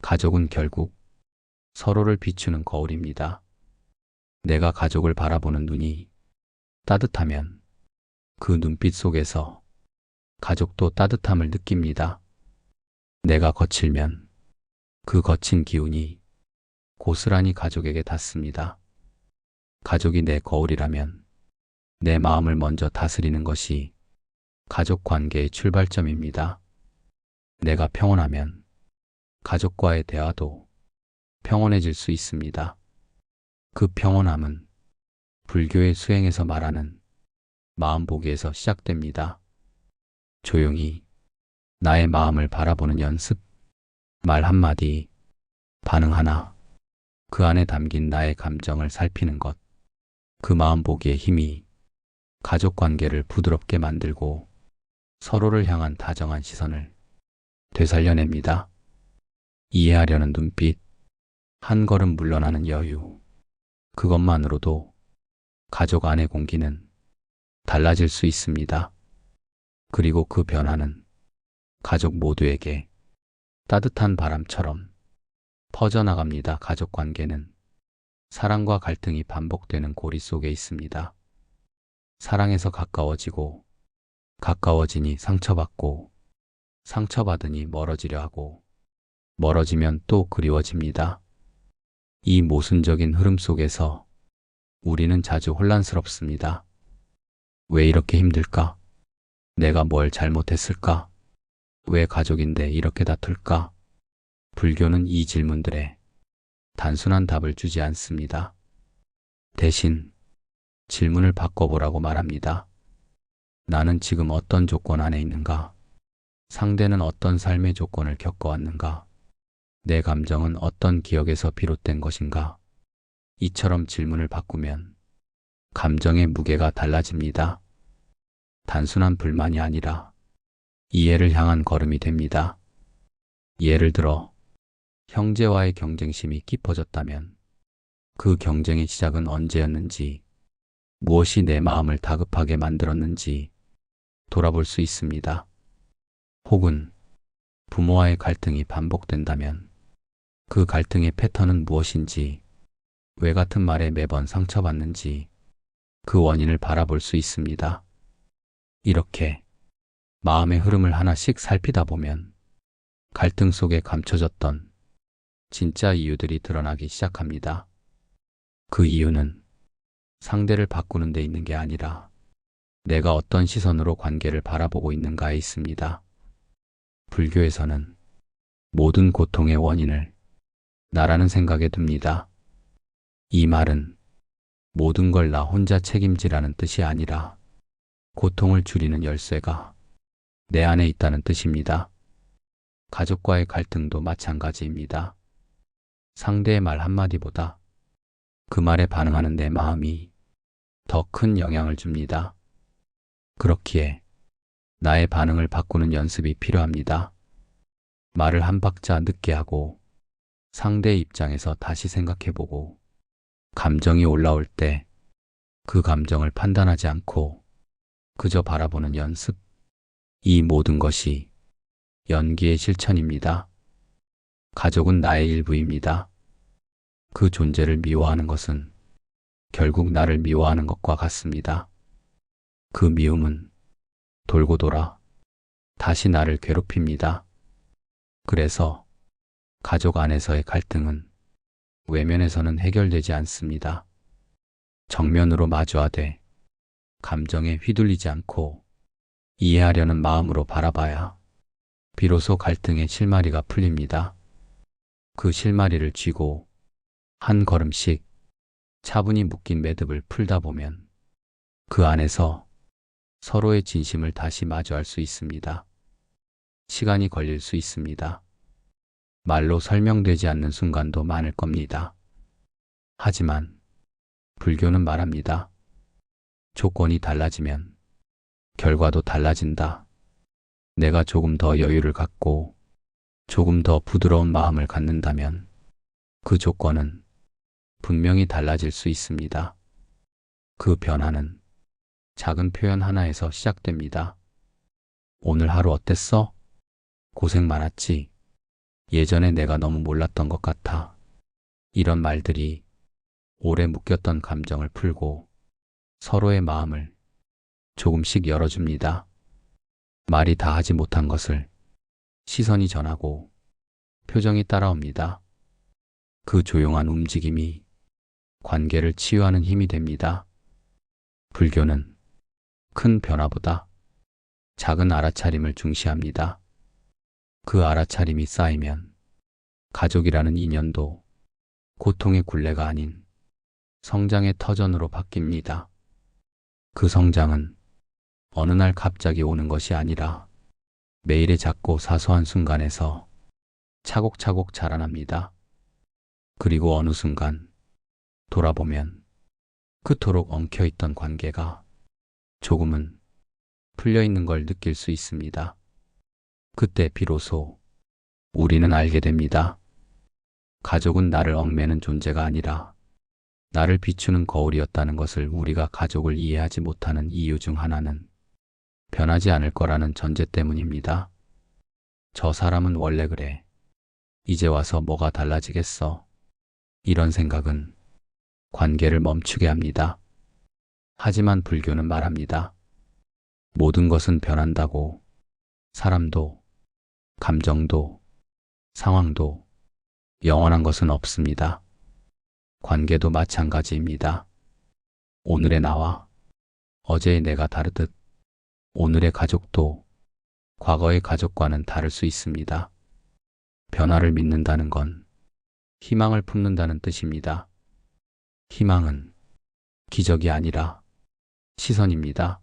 가족은 결국 서로를 비추는 거울입니다. 내가 가족을 바라보는 눈이 따뜻하면 그 눈빛 속에서 가족도 따뜻함을 느낍니다. 내가 거칠면 그 거친 기운이 고스란히 가족에게 닿습니다. 가족이 내 거울이라면 내 마음을 먼저 다스리는 것이 가족 관계의 출발점입니다. 내가 평온하면 가족과의 대화도 평온해질 수 있습니다. 그 평온함은 불교의 수행에서 말하는 마음보기에서 시작됩니다. 조용히 나의 마음을 바라보는 연습, 말 한마디, 반응 하나, 그 안에 담긴 나의 감정을 살피는 것, 그 마음보기의 힘이 가족 관계를 부드럽게 만들고 서로를 향한 다정한 시선을 되살려냅니다. 이해하려는 눈빛, 한 걸음 물러나는 여유, 그것만으로도 가족 안의 공기는 달라질 수 있습니다. 그리고 그 변화는 가족 모두에게 따뜻한 바람처럼 퍼져나갑니다. 가족 관계는 사랑과 갈등이 반복되는 고리 속에 있습니다. 사랑에서 가까워지고 가까워지니 상처받고 상처받으니 멀어지려 하고 멀어지면 또 그리워집니다. 이 모순적인 흐름 속에서 우리는 자주 혼란스럽습니다. 왜 이렇게 힘들까? 내가 뭘 잘못했을까? 왜 가족인데 이렇게 다툴까? 불교는 이 질문들에 단순한 답을 주지 않습니다. 대신 질문을 바꿔보라고 말합니다. 나는 지금 어떤 조건 안에 있는가? 상대는 어떤 삶의 조건을 겪어왔는가? 내 감정은 어떤 기억에서 비롯된 것인가? 이처럼 질문을 바꾸면 감정의 무게가 달라집니다. 단순한 불만이 아니라 이해를 향한 걸음이 됩니다. 예를 들어 형제와의 경쟁심이 깊어졌다면 그 경쟁의 시작은 언제였는지, 무엇이 내 마음을 다급하게 만들었는지 돌아볼 수 있습니다. 혹은 부모와의 갈등이 반복된다면 그 갈등의 패턴은 무엇인지, 왜 같은 말에 매번 상처받는지 그 원인을 바라볼 수 있습니다. 이렇게 마음의 흐름을 하나씩 살피다 보면 갈등 속에 감춰졌던 진짜 이유들이 드러나기 시작합니다. 그 이유는 상대를 바꾸는 데 있는 게 아니라 내가 어떤 시선으로 관계를 바라보고 있는가에 있습니다. 불교에서는 모든 고통의 원인을 나라는 생각에 둡니다. 이 말은 모든 걸 나 혼자 책임지라는 뜻이 아니라 고통을 줄이는 열쇠가 내 안에 있다는 뜻입니다. 가족과의 갈등도 마찬가지입니다. 상대의 말 한마디보다 그 말에 반응하는 내 마음이 더 큰 영향을 줍니다. 그렇기에 나의 반응을 바꾸는 연습이 필요합니다. 말을 한 박자 늦게 하고 상대의 입장에서 다시 생각해보고 감정이 올라올 때 그 감정을 판단하지 않고 그저 바라보는 연습. 이 모든 것이 연기의 실천입니다. 가족은 나의 일부입니다. 그 존재를 미워하는 것은 결국 나를 미워하는 것과 같습니다. 그 미움은 돌고 돌아 다시 나를 괴롭힙니다. 그래서 가족 안에서의 갈등은 외면에서는 해결되지 않습니다. 정면으로 마주하되 감정에 휘둘리지 않고 이해하려는 마음으로 바라봐야 비로소 갈등의 실마리가 풀립니다. 그 실마리를 쥐고 한 걸음씩 차분히 묶인 매듭을 풀다 보면 그 안에서 서로의 진심을 다시 마주할 수 있습니다. 시간이 걸릴 수 있습니다. 말로 설명되지 않는 순간도 많을 겁니다. 하지만 불교는 말합니다. 조건이 달라지면 결과도 달라진다. 내가 조금 더 여유를 갖고 조금 더 부드러운 마음을 갖는다면 그 조건은 분명히 달라질 수 있습니다. 그 변화는 작은 표현 하나에서 시작됩니다. 오늘 하루 어땠어? 고생 많았지? 예전에 내가 너무 몰랐던 것 같아. 이런 말들이 오래 묶였던 감정을 풀고 서로의 마음을 조금씩 열어줍니다. 말이 다 하지 못한 것을 시선이 전하고 표정이 따라옵니다. 그 조용한 움직임이 관계를 치유하는 힘이 됩니다. 불교는 큰 변화보다 작은 알아차림을 중시합니다. 그 알아차림이 쌓이면 가족이라는 인연도 고통의 굴레가 아닌 성장의 터전으로 바뀝니다. 그 성장은 어느 날 갑자기 오는 것이 아니라 매일의 작고 사소한 순간에서 차곡차곡 자라납니다. 그리고 어느 순간 돌아보면 그토록 엉켜있던 관계가 조금은 풀려있는 걸 느낄 수 있습니다. 그때 비로소 우리는 알게 됩니다. 가족은 나를 얽매는 존재가 아니라 나를 비추는 거울이었다는 것을. 우리가 가족을 이해하지 못하는 이유 중 하나는 변하지 않을 거라는 전제 때문입니다. 저 사람은 원래 그래. 이제 와서 뭐가 달라지겠어. 이런 생각은 관계를 멈추게 합니다. 하지만 불교는 말합니다. 모든 것은 변한다고. 사람도, 감정도, 상황도 영원한 것은 없습니다. 관계도 마찬가지입니다. 오늘의 나와 어제의 내가 다르듯 오늘의 가족도 과거의 가족과는 다를 수 있습니다. 변화를 믿는다는 건 희망을 품는다는 뜻입니다. 희망은 기적이 아니라 시선입니다.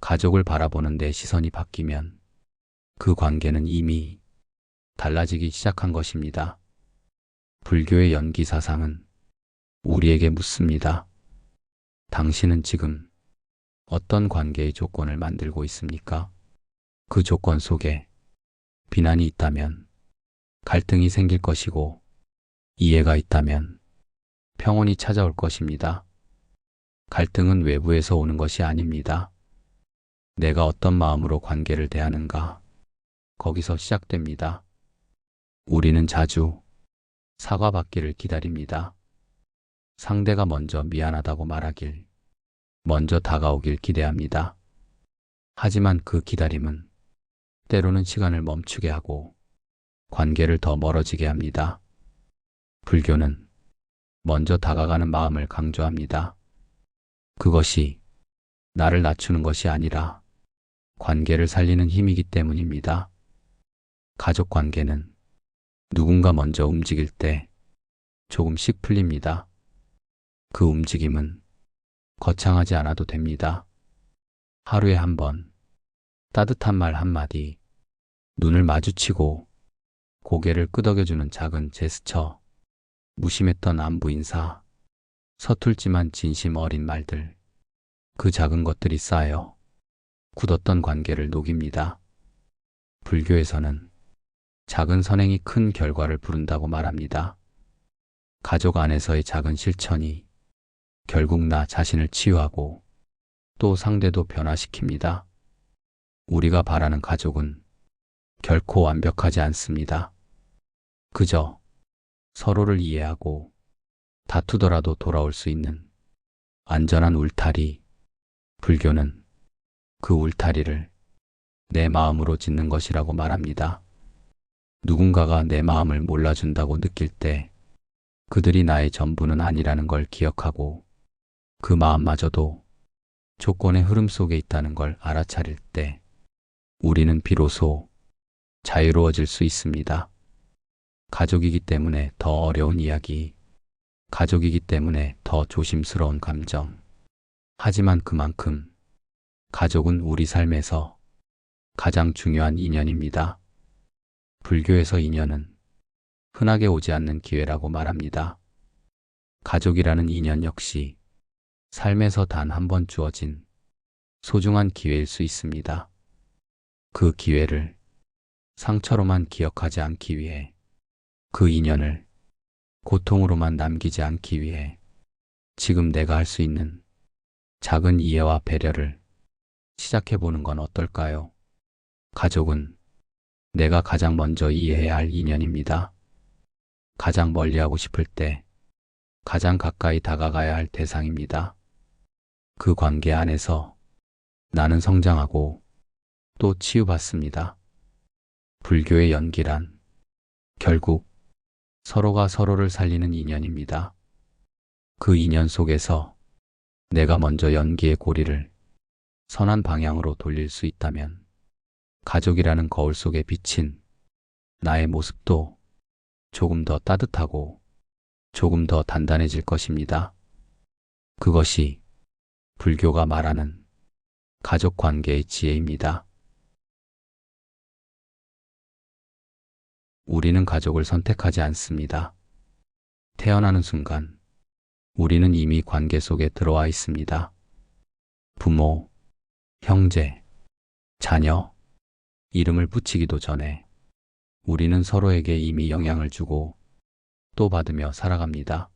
가족을 바라보는 내 시선이 바뀌면 그 관계는 이미 달라지기 시작한 것입니다. 불교의 연기사상은 우리에게 묻습니다. 당신은 지금 어떤 관계의 조건을 만들고 있습니까? 그 조건 속에 비난이 있다면 갈등이 생길 것이고, 이해가 있다면 평온이 찾아올 것입니다. 갈등은 외부에서 오는 것이 아닙니다. 내가 어떤 마음으로 관계를 대하는가, 거기서 시작됩니다. 우리는 자주 사과받기를 기다립니다. 상대가 먼저 미안하다고 말하길, 먼저 다가오길 기대합니다. 하지만 그 기다림은 때로는 시간을 멈추게 하고 관계를 더 멀어지게 합니다. 불교는 먼저 다가가는 마음을 강조합니다. 그것이 나를 낮추는 것이 아니라 관계를 살리는 힘이기 때문입니다. 가족 관계는 누군가 먼저 움직일 때 조금씩 풀립니다. 그 움직임은 거창하지 않아도 됩니다. 하루에 한 번, 따뜻한 말 한마디, 눈을 마주치고 고개를 끄덕여주는 작은 제스처, 무심했던 안부 인사, 서툴지만 진심 어린 말들, 그 작은 것들이 쌓여 굳었던 관계를 녹입니다. 불교에서는 작은 선행이 큰 결과를 부른다고 말합니다. 가족 안에서의 작은 실천이 결국 나 자신을 치유하고 또 상대도 변화시킵니다. 우리가 바라는 가족은 결코 완벽하지 않습니다. 그저 서로를 이해하고 다투더라도 돌아올 수 있는 안전한 울타리. 불교는 그 울타리를 내 마음으로 짓는 것이라고 말합니다. 누군가가 내 마음을 몰라준다고 느낄 때 그들이 나의 전부는 아니라는 걸 기억하고 그 마음마저도 조건의 흐름 속에 있다는 걸 알아차릴 때 우리는 비로소 자유로워질 수 있습니다. 가족이기 때문에 더 어려운 이야기, 가족이기 때문에 더 조심스러운 감정. 하지만 그만큼 가족은 우리 삶에서 가장 중요한 인연입니다. 불교에서 인연은 흔하게 오지 않는 기회라고 말합니다. 가족이라는 인연 역시 삶에서 단 한 번 주어진 소중한 기회일 수 있습니다. 그 기회를 상처로만 기억하지 않기 위해, 그 인연을 고통으로만 남기지 않기 위해 지금 내가 할 수 있는 작은 이해와 배려를 시작해보는 건 어떨까요? 가족은 내가 가장 먼저 이해해야 할 인연입니다. 가장 멀리하고 싶을 때 가장 가까이 다가가야 할 대상입니다. 그 관계 안에서 나는 성장하고 또 치유받습니다. 불교의 연기란 결국 서로가 서로를 살리는 인연입니다. 그 인연 속에서 내가 먼저 연기의 고리를 선한 방향으로 돌릴 수 있다면 가족이라는 거울 속에 비친 나의 모습도 조금 더 따뜻하고 조금 더 단단해질 것입니다. 그것이 불교가 말하는 가족 관계의 지혜입니다. 우리는 가족을 선택하지 않습니다. 태어나는 순간 우리는 이미 관계 속에 들어와 있습니다. 부모, 형제, 자녀, 이름을 붙이기도 전에 우리는 서로에게 이미 영향을 주고 또 받으며 살아갑니다.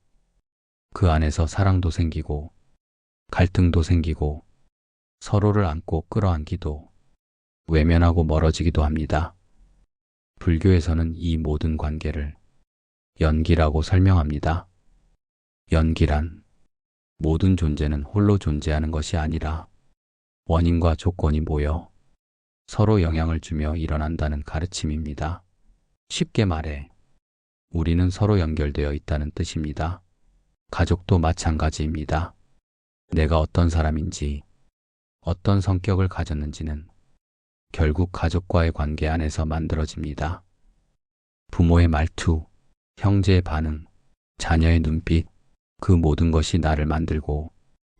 그 안에서 사랑도 생기고 갈등도 생기고 서로를 안고 끌어안기도 외면하고 멀어지기도 합니다. 불교에서는 이 모든 관계를 연기라고 설명합니다. 연기란 모든 존재는 홀로 존재하는 것이 아니라 원인과 조건이 모여 서로 영향을 주며 일어난다는 가르침입니다. 쉽게 말해 우리는 서로 연결되어 있다는 뜻입니다. 가족도 마찬가지입니다. 내가 어떤 사람인지, 어떤 성격을 가졌는지는 결국 가족과의 관계 안에서 만들어집니다. 부모의 말투, 형제의 반응, 자녀의 눈빛, 그 모든 것이 나를 만들고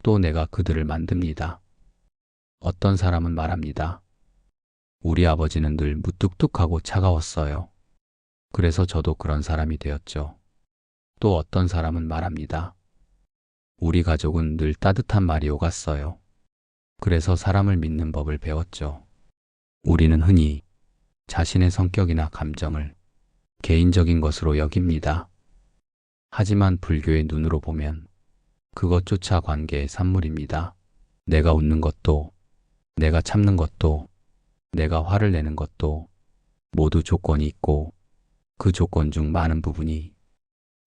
또 내가 그들을 만듭니다. 어떤 사람은 말합니다. 우리 아버지는 늘 무뚝뚝하고 차가웠어요. 그래서 저도 그런 사람이 되었죠. 또 어떤 사람은 말합니다. 우리 가족은 늘 따뜻한 말이 오갔어요. 그래서 사람을 믿는 법을 배웠죠. 우리는 흔히 자신의 성격이나 감정을 개인적인 것으로 여깁니다. 하지만 불교의 눈으로 보면 그것조차 관계의 산물입니다. 내가 웃는 것도, 내가 참는 것도, 내가 화를 내는 것도 모두 조건이 있고 그 조건 중 많은 부분이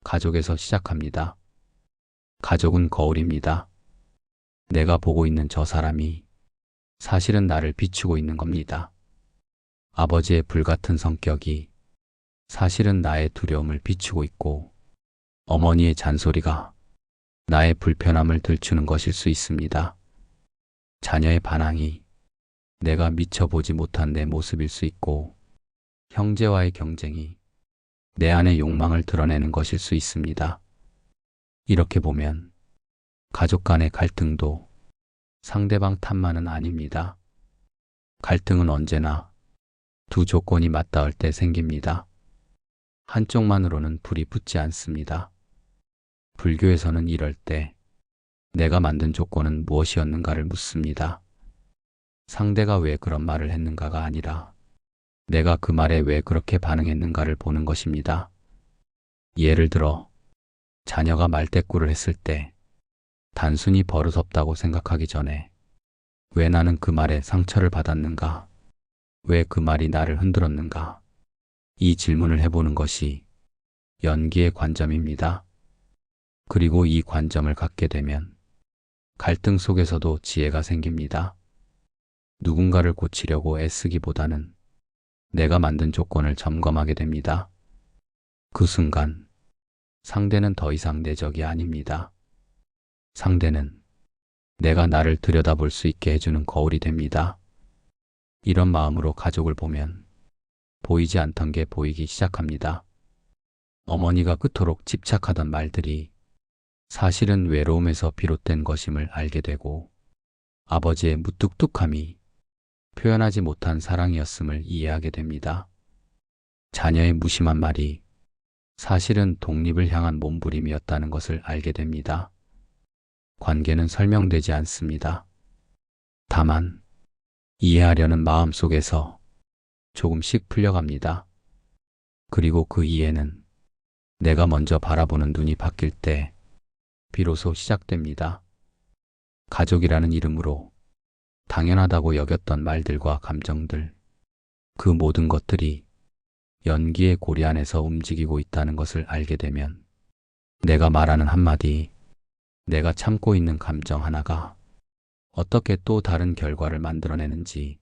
가족에서 시작합니다. 가족은 거울입니다. 내가 보고 있는 저 사람이 사실은 나를 비추고 있는 겁니다. 아버지의 불같은 성격이 사실은 나의 두려움을 비추고 있고 어머니의 잔소리가 나의 불편함을 들추는 것일 수 있습니다. 자녀의 반항이 내가 미처 보지 못한 내 모습일 수 있고 형제와의 경쟁이 내 안의 욕망을 드러내는 것일 수 있습니다. 이렇게 보면 가족 간의 갈등도 상대방 탓만은 아닙니다. 갈등은 언제나 두 조건이 맞닿을 때 생깁니다. 한쪽만으로는 불이 붙지 않습니다. 불교에서는 이럴 때 내가 만든 조건은 무엇이었는가를 묻습니다. 상대가 왜 그런 말을 했는가가 아니라 내가 그 말에 왜 그렇게 반응했는가를 보는 것입니다. 예를 들어 자녀가 말대꾸를 했을 때 단순히 버릇없다고 생각하기 전에 왜 나는 그 말에 상처를 받았는가? 왜 그 말이 나를 흔들었는가? 이 질문을 해보는 것이 연기의 관점입니다. 그리고 이 관점을 갖게 되면 갈등 속에서도 지혜가 생깁니다. 누군가를 고치려고 애쓰기보다는 내가 만든 조건을 점검하게 됩니다. 그 순간 상대는 더 이상 내 적이 아닙니다. 상대는 내가 나를 들여다볼 수 있게 해주는 거울이 됩니다. 이런 마음으로 가족을 보면 보이지 않던 게 보이기 시작합니다. 어머니가 그토록 집착하던 말들이 사실은 외로움에서 비롯된 것임을 알게 되고, 아버지의 무뚝뚝함이 표현하지 못한 사랑이었음을 이해하게 됩니다. 자녀의 무심한 말이 사실은 독립을 향한 몸부림이었다는 것을 알게 됩니다. 관계는 설명되지 않습니다. 다만 이해하려는 마음 속에서 조금씩 풀려갑니다. 그리고 그 이해는 내가 먼저 바라보는 눈이 바뀔 때 비로소 시작됩니다. 가족이라는 이름으로 당연하다고 여겼던 말들과 감정들, 그 모든 것들이 연기의 고리 안에서 움직이고 있다는 것을 알게 되면 내가 말하는 한마디, 내가 참고 있는 감정 하나가 어떻게 또 다른 결과를 만들어내는지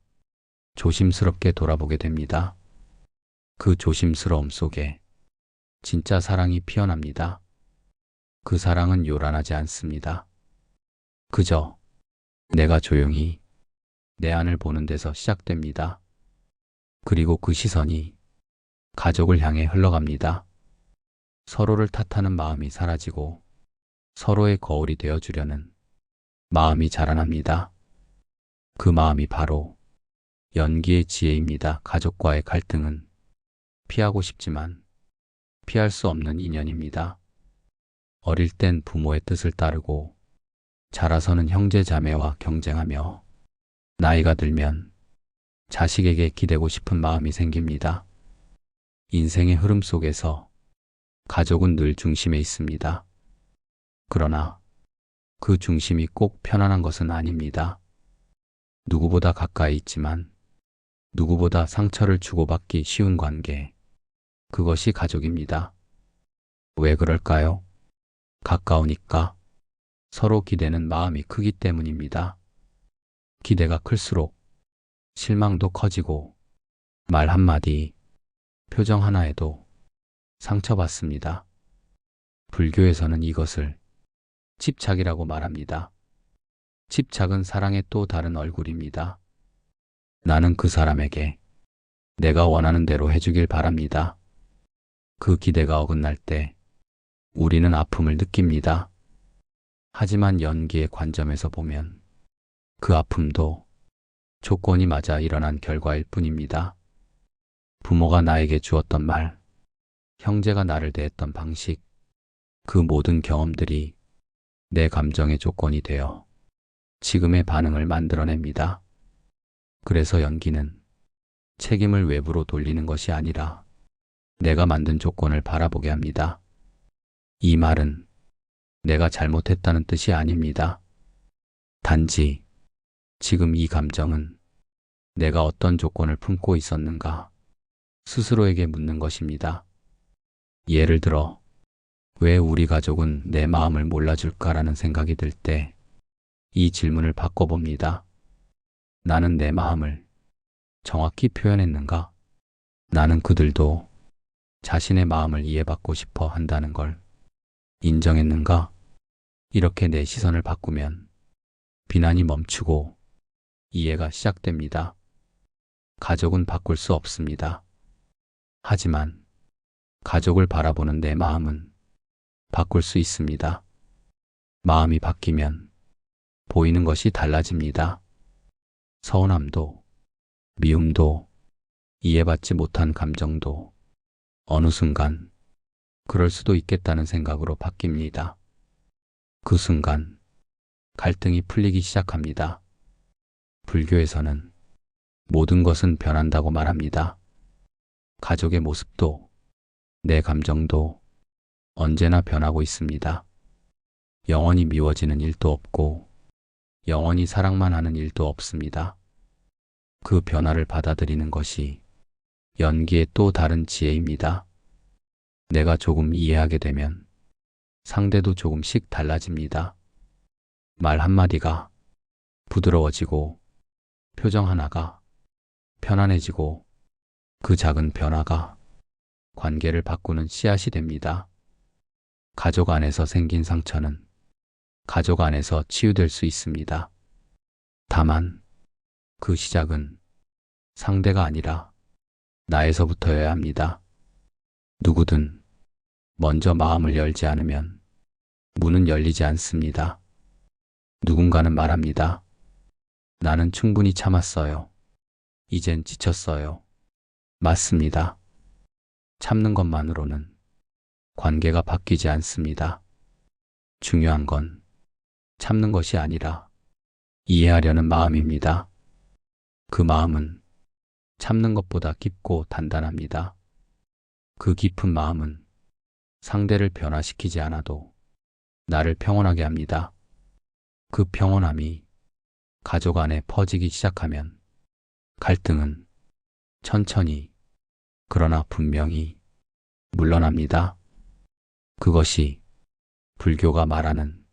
조심스럽게 돌아보게 됩니다. 그 조심스러움 속에 진짜 사랑이 피어납니다. 그 사랑은 요란하지 않습니다. 그저 내가 조용히 내 안을 보는 데서 시작됩니다. 그리고 그 시선이 가족을 향해 흘러갑니다. 서로를 탓하는 마음이 사라지고 서로의 거울이 되어주려는 마음이 자라납니다. 그 마음이 바로 연기의 지혜입니다. 가족과의 갈등은 피하고 싶지만 피할 수 없는 인연입니다. 어릴 땐 부모의 뜻을 따르고 자라서는 형제 자매와 경쟁하며 나이가 들면 자식에게 기대고 싶은 마음이 생깁니다. 인생의 흐름 속에서 가족은 늘 중심에 있습니다. 그러나 그 중심이 꼭 편안한 것은 아닙니다. 누구보다 가까이 있지만 누구보다 상처를 주고받기 쉬운 관계, 그것이 가족입니다. 왜 그럴까요? 가까우니까. 서로 기대는 마음이 크기 때문입니다. 기대가 클수록 실망도 커지고 말 한마디, 표정 하나에도 상처받습니다. 불교에서는 이것을 집착이라고 말합니다. 집착은 사랑의 또 다른 얼굴입니다. 나는 그 사람에게 내가 원하는 대로 해주길 바랍니다. 그 기대가 어긋날 때 우리는 아픔을 느낍니다. 하지만 연기의 관점에서 보면 그 아픔도 조건이 맞아 일어난 결과일 뿐입니다. 부모가 나에게 주었던 말, 형제가 나를 대했던 방식, 그 모든 경험들이 내 감정의 조건이 되어 지금의 반응을 만들어냅니다. 그래서 연기는 책임을 외부로 돌리는 것이 아니라 내가 만든 조건을 바라보게 합니다. 이 말은 내가 잘못했다는 뜻이 아닙니다. 단지 지금 이 감정은 내가 어떤 조건을 품고 있었는가 스스로에게 묻는 것입니다. 예를 들어, 왜 우리 가족은 내 마음을 몰라줄까라는 생각이 들 때 이 질문을 바꿔봅니다. 나는 내 마음을 정확히 표현했는가? 나는 그들도 자신의 마음을 이해받고 싶어 한다는 걸 인정했는가? 이렇게 내 시선을 바꾸면 비난이 멈추고 이해가 시작됩니다. 가족은 바꿀 수 없습니다. 하지만 가족을 바라보는 내 마음은 바꿀 수 있습니다. 마음이 바뀌면 보이는 것이 달라집니다. 서운함도, 미움도, 이해받지 못한 감정도 어느 순간 그럴 수도 있겠다는 생각으로 바뀝니다. 그 순간 갈등이 풀리기 시작합니다. 불교에서는 모든 것은 변한다고 말합니다. 가족의 모습도, 내 감정도 언제나 변하고 있습니다. 영원히 미워지는 일도 없고 영원히 사랑만 하는 일도 없습니다. 그 변화를 받아들이는 것이 연기의 또 다른 지혜입니다. 내가 조금 이해하게 되면 상대도 조금씩 달라집니다. 말 한마디가 부드러워지고 표정 하나가 편안해지고 그 작은 변화가 관계를 바꾸는 씨앗이 됩니다. 가족 안에서 생긴 상처는 가족 안에서 치유될 수 있습니다. 다만 그 시작은 상대가 아니라 나에서부터여야 합니다. 누구든 먼저 마음을 열지 않으면 문은 열리지 않습니다. 누군가는 말합니다. 나는 충분히 참았어요. 이젠 지쳤어요. 맞습니다. 참는 것만으로는 관계가 바뀌지 않습니다. 중요한 건 참는 것이 아니라 이해하려는 마음입니다. 그 마음은 참는 것보다 깊고 단단합니다. 그 깊은 마음은 상대를 변화시키지 않아도 나를 평온하게 합니다. 그 평온함이 가족 안에 퍼지기 시작하면 갈등은 천천히 그러나 분명히 물러납니다. 그것이 불교가 말하는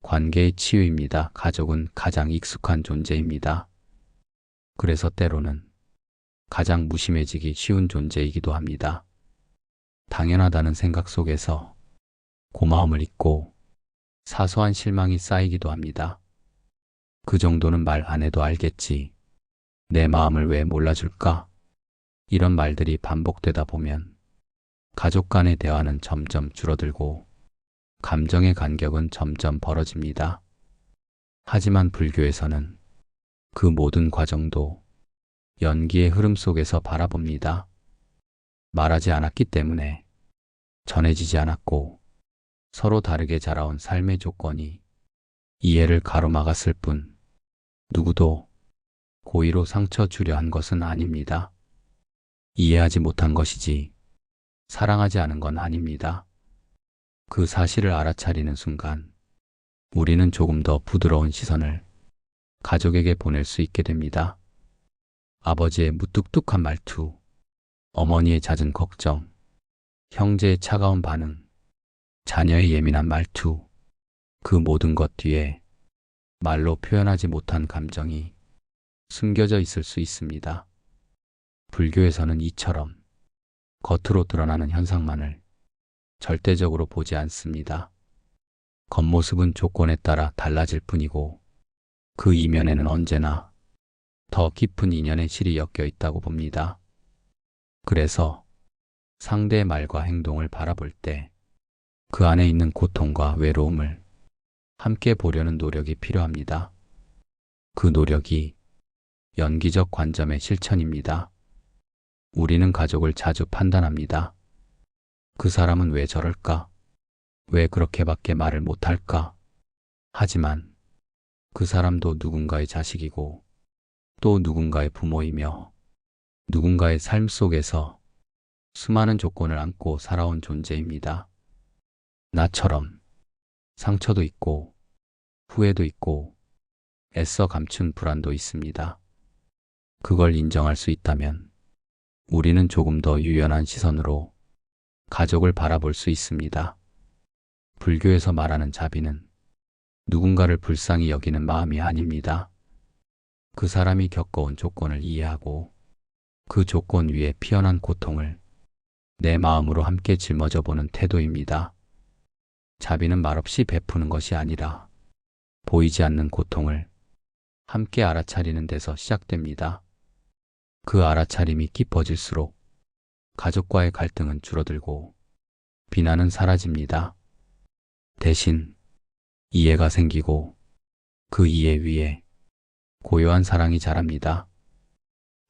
관계의 치유입니다. 가족은 가장 익숙한 존재입니다. 그래서 때로는 가장 무심해지기 쉬운 존재이기도 합니다. 당연하다는 생각 속에서 고마움을 잊고 사소한 실망이 쌓이기도 합니다. 그 정도는 말 안 해도 알겠지. 내 마음을 왜 몰라줄까? 이런 말들이 반복되다 보면 가족 간의 대화는 점점 줄어들고 감정의 간격은 점점 벌어집니다. 하지만 불교에서는 그 모든 과정도 연기의 흐름 속에서 바라봅니다. 말하지 않았기 때문에 전해지지 않았고 서로 다르게 자라온 삶의 조건이 이해를 가로막았을 뿐 누구도 고의로 상처 주려 한 것은 아닙니다. 이해하지 못한 것이지 사랑하지 않은 건 아닙니다. 그 사실을 알아차리는 순간 우리는 조금 더 부드러운 시선을 가족에게 보낼 수 있게 됩니다. 아버지의 무뚝뚝한 말투, 어머니의 잦은 걱정, 형제의 차가운 반응, 자녀의 예민한 말투, 그 모든 것 뒤에 말로 표현하지 못한 감정이 숨겨져 있을 수 있습니다. 불교에서는 이처럼 겉으로 드러나는 현상만을 절대적으로 보지 않습니다. 겉모습은 조건에 따라 달라질 뿐이고 그 이면에는 언제나 더 깊은 인연의 실이 엮여 있다고 봅니다. 그래서 상대의 말과 행동을 바라볼 때 그 안에 있는 고통과 외로움을 함께 보려는 노력이 필요합니다. 그 노력이 연기적 관점의 실천입니다. 우리는 가족을 자주 판단합니다. 그 사람은 왜 저럴까? 왜 그렇게밖에 말을 못할까? 하지만 그 사람도 누군가의 자식이고 또 누군가의 부모이며 누군가의 삶 속에서 수많은 조건을 안고 살아온 존재입니다. 나처럼 상처도 있고 후회도 있고 애써 감춘 불안도 있습니다. 그걸 인정할 수 있다면 우리는 조금 더 유연한 시선으로 가족을 바라볼 수 있습니다. 불교에서 말하는 자비는 누군가를 불쌍히 여기는 마음이 아닙니다. 그 사람이 겪어온 조건을 이해하고 그 조건 위에 피어난 고통을 내 마음으로 함께 짊어져 보는 태도입니다. 자비는 말없이 베푸는 것이 아니라 보이지 않는 고통을 함께 알아차리는 데서 시작됩니다. 그 알아차림이 깊어질수록 가족과의 갈등은 줄어들고 비난은 사라집니다. 대신 이해가 생기고 그 이해 위에 고요한 사랑이 자랍니다.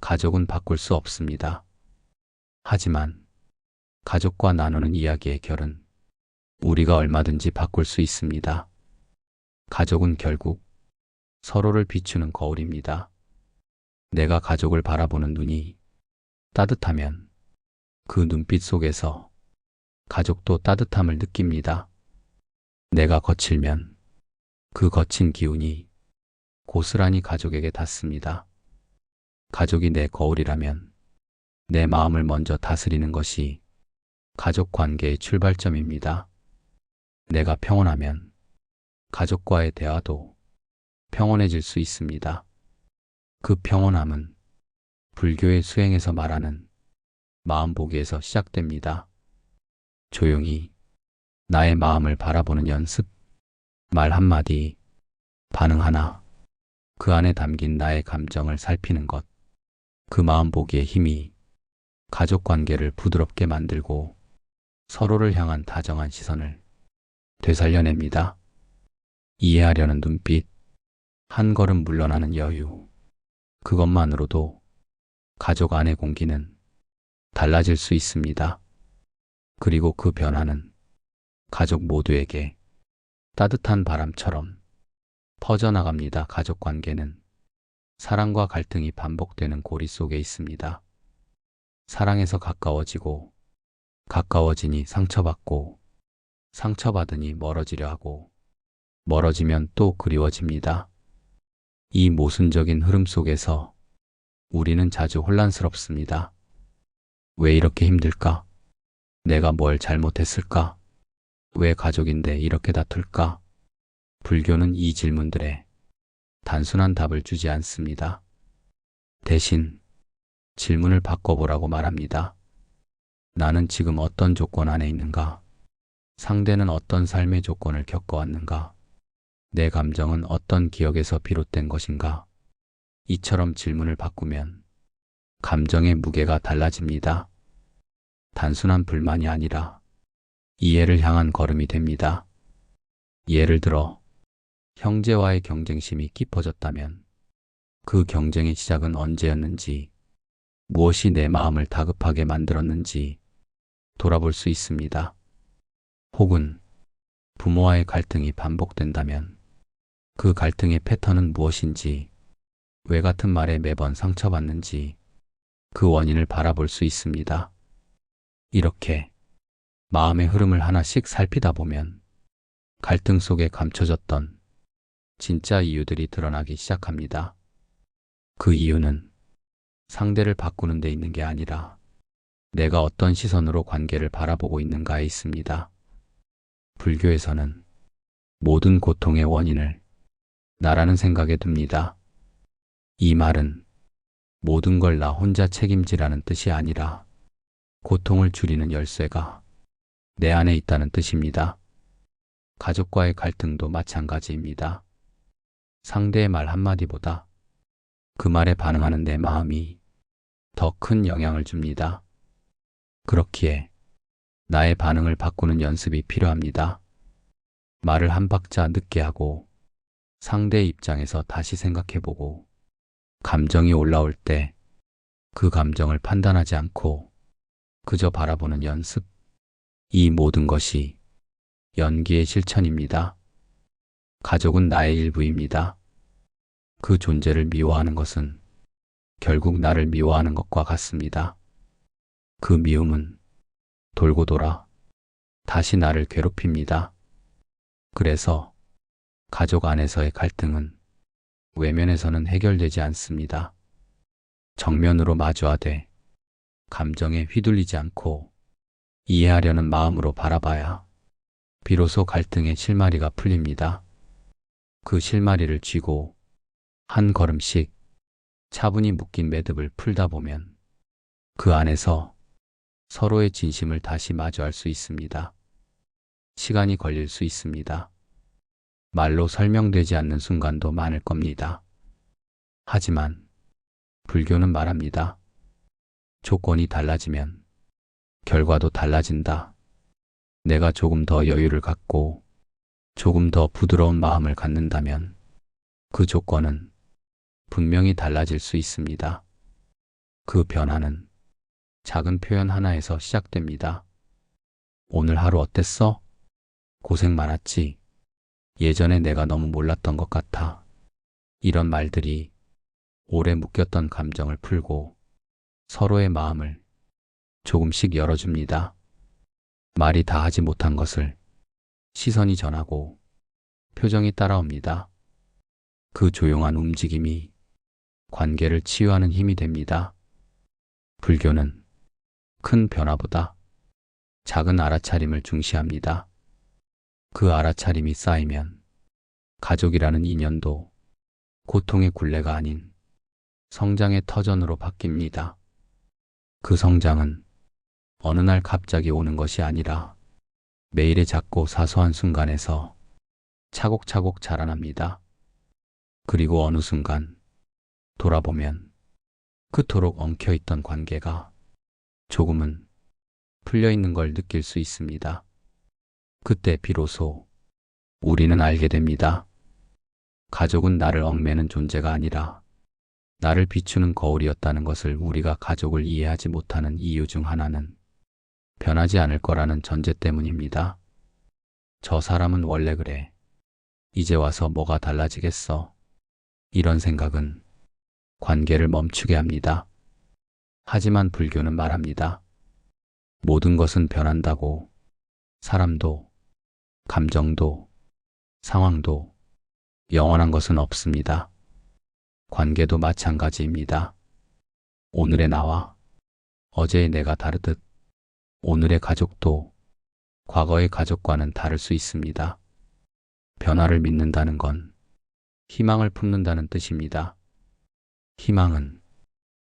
가족은 바꿀 수 없습니다. 하지만 가족과 나누는 이야기의 결은 우리가 얼마든지 바꿀 수 있습니다. 가족은 결국 서로를 비추는 거울입니다. 내가 가족을 바라보는 눈이 따뜻하면 그 눈빛 속에서 가족도 따뜻함을 느낍니다. 내가 거칠면 그 거친 기운이 고스란히 가족에게 닿습니다. 가족이 내 거울이라면 내 마음을 먼저 다스리는 것이 가족 관계의 출발점입니다. 내가 평온하면 가족과의 대화도 평온해질 수 있습니다. 그 평온함은 불교의 수행에서 말하는 마음 보기에서 시작됩니다. 조용히 나의 마음을 바라보는 연습, 말 한마디, 반응 하나, 그 안에 담긴 나의 감정을 살피는 것, 그 마음 보기의 힘이 가족 관계를 부드럽게 만들고 서로를 향한 다정한 시선을 되살려냅니다. 이해하려는 눈빛, 한 걸음 물러나는 여유, 그것만으로도 가족 안의 공기는 달라질 수 있습니다. 그리고 그 변화는 가족 모두에게 따뜻한 바람처럼 퍼져나갑니다. 가족 관계는 사랑과 갈등이 반복되는 고리 속에 있습니다. 사랑에서 가까워지고, 가까워지니 상처받고, 상처받으니 멀어지려 하고, 멀어지면 또 그리워집니다. 이 모순적인 흐름 속에서 우리는 자주 혼란스럽습니다. 왜 이렇게 힘들까? 내가 뭘 잘못했을까? 왜 가족인데 이렇게 다툴까? 불교는 이 질문들에 단순한 답을 주지 않습니다. 대신 질문을 바꿔보라고 말합니다. 나는 지금 어떤 조건 안에 있는가? 상대는 어떤 삶의 조건을 겪어왔는가? 내 감정은 어떤 기억에서 비롯된 것인가? 이처럼 질문을 바꾸면 감정의 무게가 달라집니다. 단순한 불만이 아니라 이해를 향한 걸음이 됩니다. 예를 들어, 형제와의 경쟁심이 깊어졌다면 그 경쟁의 시작은 언제였는지, 무엇이 내 마음을 다급하게 만들었는지 돌아볼 수 있습니다. 혹은 부모와의 갈등이 반복된다면 그 갈등의 패턴은 무엇인지, 왜 같은 말에 매번 상처받는지 그 원인을 바라볼 수 있습니다. 이렇게 마음의 흐름을 하나씩 살피다 보면 갈등 속에 감춰졌던 진짜 이유들이 드러나기 시작합니다. 그 이유는 상대를 바꾸는 데 있는 게 아니라 내가 어떤 시선으로 관계를 바라보고 있는가에 있습니다. 불교에서는 모든 고통의 원인을 나라는 생각에 둡니다. 이 말은 모든 걸 나 혼자 책임지라는 뜻이 아니라 고통을 줄이는 열쇠가 내 안에 있다는 뜻입니다. 가족과의 갈등도 마찬가지입니다. 상대의 말 한마디보다 그 말에 반응하는 내 마음이 더 큰 영향을 줍니다. 그렇기에 나의 반응을 바꾸는 연습이 필요합니다. 말을 한 박자 늦게 하고 상대의 입장에서 다시 생각해보고, 감정이 올라올 때 그 감정을 판단하지 않고 그저 바라보는 연습, 이 모든 것이 연기의 실천입니다. 가족은 나의 일부입니다. 그 존재를 미워하는 것은 결국 나를 미워하는 것과 같습니다. 그 미움은 돌고 돌아 다시 나를 괴롭힙니다. 그래서 가족 안에서의 갈등은 외면에서는 해결되지 않습니다. 정면으로 마주하되 감정에 휘둘리지 않고 이해하려는 마음으로 바라봐야 비로소 갈등의 실마리가 풀립니다. 그 실마리를 쥐고 한 걸음씩 차분히 묶인 매듭을 풀다 보면 그 안에서 서로의 진심을 다시 마주할 수 있습니다. 시간이 걸릴 수 있습니다. 말로 설명되지 않는 순간도 많을 겁니다. 하지만 불교는 말합니다. 조건이 달라지면 결과도 달라진다. 내가 조금 더 여유를 갖고 조금 더 부드러운 마음을 갖는다면 그 조건은 분명히 달라질 수 있습니다. 그 변화는 작은 표현 하나에서 시작됩니다. 오늘 하루 어땠어? 고생 많았지? 예전에 내가 너무 몰랐던 것 같아. 이런 말들이 오래 묶였던 감정을 풀고 서로의 마음을 조금씩 열어줍니다. 말이 다 하지 못한 것을 시선이 전하고 표정이 따라옵니다. 그 조용한 움직임이 관계를 치유하는 힘이 됩니다. 불교는 큰 변화보다 작은 알아차림을 중시합니다. 그 알아차림이 쌓이면 가족이라는 인연도 고통의 굴레가 아닌 성장의 터전으로 바뀝니다. 그 성장은 어느 날 갑자기 오는 것이 아니라 매일의 작고 사소한 순간에서 차곡차곡 자라납니다. 그리고 어느 순간 돌아보면 그토록 엉켜있던 관계가 조금은 풀려있는 걸 느낄 수 있습니다. 그때 비로소 우리는 알게 됩니다. 가족은 나를 얽매는 존재가 아니라 나를 비추는 거울이었다는 것을. 우리가 가족을 이해하지 못하는 이유 중 하나는 변하지 않을 거라는 전제 때문입니다. 저 사람은 원래 그래. 이제 와서 뭐가 달라지겠어. 이런 생각은 관계를 멈추게 합니다. 하지만 불교는 말합니다. 모든 것은 변한다고. 사람도, 감정도, 상황도 영원한 것은 없습니다. 관계도 마찬가지입니다. 오늘의 나와 어제의 내가 다르듯 오늘의 가족도 과거의 가족과는 다를 수 있습니다. 변화를 믿는다는 건 희망을 품는다는 뜻입니다. 희망은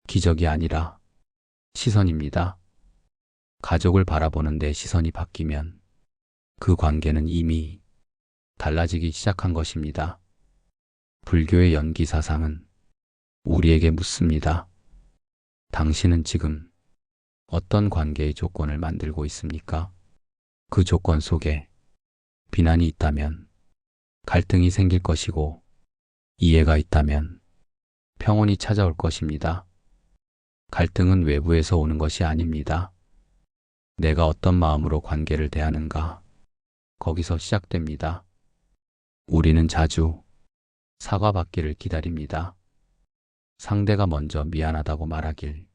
기적이 아니라 시선입니다. 가족을 바라보는 내 시선이 바뀌면 그 관계는 이미 달라지기 시작한 것입니다. 불교의 연기 사상은 우리에게 묻습니다. 당신은 지금 어떤 관계의 조건을 만들고 있습니까? 그 조건 속에 비난이 있다면 갈등이 생길 것이고, 이해가 있다면 평온이 찾아올 것입니다. 갈등은 외부에서 오는 것이 아닙니다. 내가 어떤 마음으로 관계를 대하는가, 거기서 시작됩니다. 우리는 자주 사과받기를 기다립니다. 상대가 먼저 미안하다고 말하길,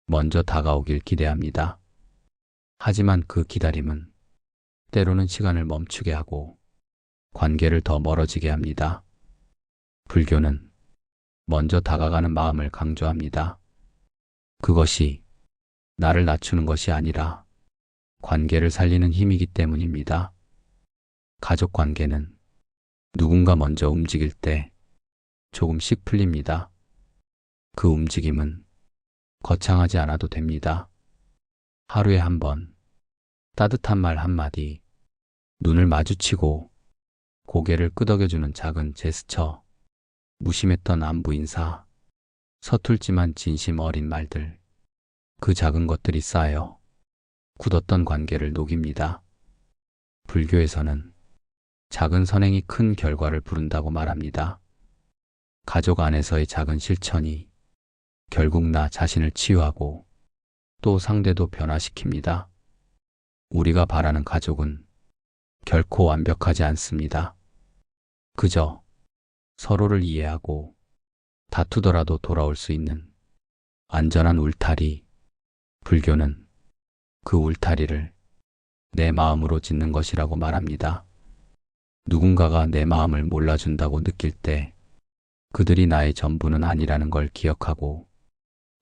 먼저 다가오길 기대합니다. 하지만 그 기다림은 때로는 시간을 멈추게 하고 관계를 더 멀어지게 합니다. 불교는 먼저 다가가는 마음을 강조합니다. 그것이 나를 낮추는 것이 아니라 관계를 살리는 힘이기 때문입니다. 가족 관계는 누군가 먼저 움직일 때 조금씩 풀립니다. 그 움직임은 거창하지 않아도 됩니다. 하루에 한 번, 따뜻한 말 한마디, 눈을 마주치고 고개를 끄덕여주는 작은 제스처, 무심했던 안부 인사, 서툴지만 진심 어린 말들, 그 작은 것들이 쌓여 굳었던 관계를 녹입니다. 불교에서는 작은 선행이 큰 결과를 부른다고 말합니다. 가족 안에서의 작은 실천이 결국 나 자신을 치유하고 또 상대도 변화시킵니다. 우리가 바라는 가족은 결코 완벽하지 않습니다. 그저 서로를 이해하고 다투더라도 돌아올 수 있는 안전한 울타리. 불교는 그 울타리를 내 마음으로 짓는 것이라고 말합니다. 누군가가 내 마음을 몰라준다고 느낄 때 그들이 나의 전부는 아니라는 걸 기억하고,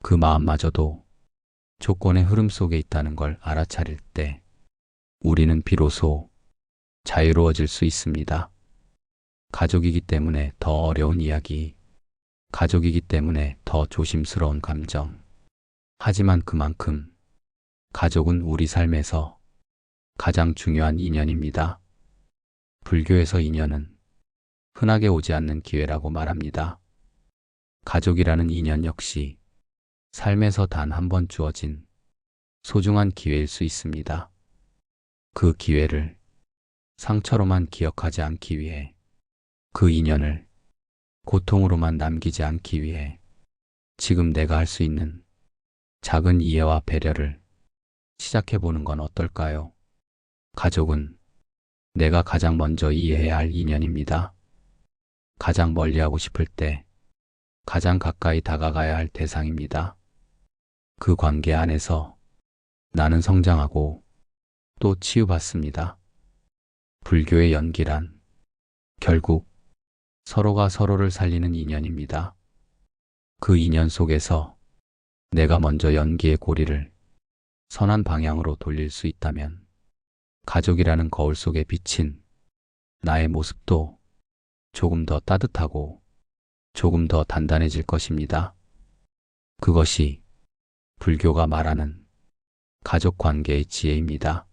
그 마음마저도 조건의 흐름 속에 있다는 걸 알아차릴 때 우리는 비로소 자유로워질 수 있습니다. 가족이기 때문에 더 어려운 이야기, 가족이기 때문에 더 조심스러운 감정. 하지만 그만큼 가족은 우리 삶에서 가장 중요한 인연입니다. 불교에서 인연은 흔하게 오지 않는 기회라고 말합니다. 가족이라는 인연 역시 삶에서 단 한 번 주어진 소중한 기회일 수 있습니다. 그 기회를 상처로만 기억하지 않기 위해, 그 인연을 고통으로만 남기지 않기 위해 지금 내가 할 수 있는 작은 이해와 배려를 시작해보는 건 어떨까요? 가족은 내가 가장 먼저 이해해야 할 인연입니다. 가장 멀리하고 싶을 때 가장 가까이 다가가야 할 대상입니다. 그 관계 안에서 나는 성장하고 또 치유받습니다. 불교의 연기란 결국 서로가 서로를 살리는 인연입니다. 그 인연 속에서 내가 먼저 연기의 고리를 선한 방향으로 돌릴 수 있다면 가족이라는 거울 속에 비친 나의 모습도 조금 더 따뜻하고 조금 더 단단해질 것입니다. 그것이 불교가 말하는 가족 관계의 지혜입니다.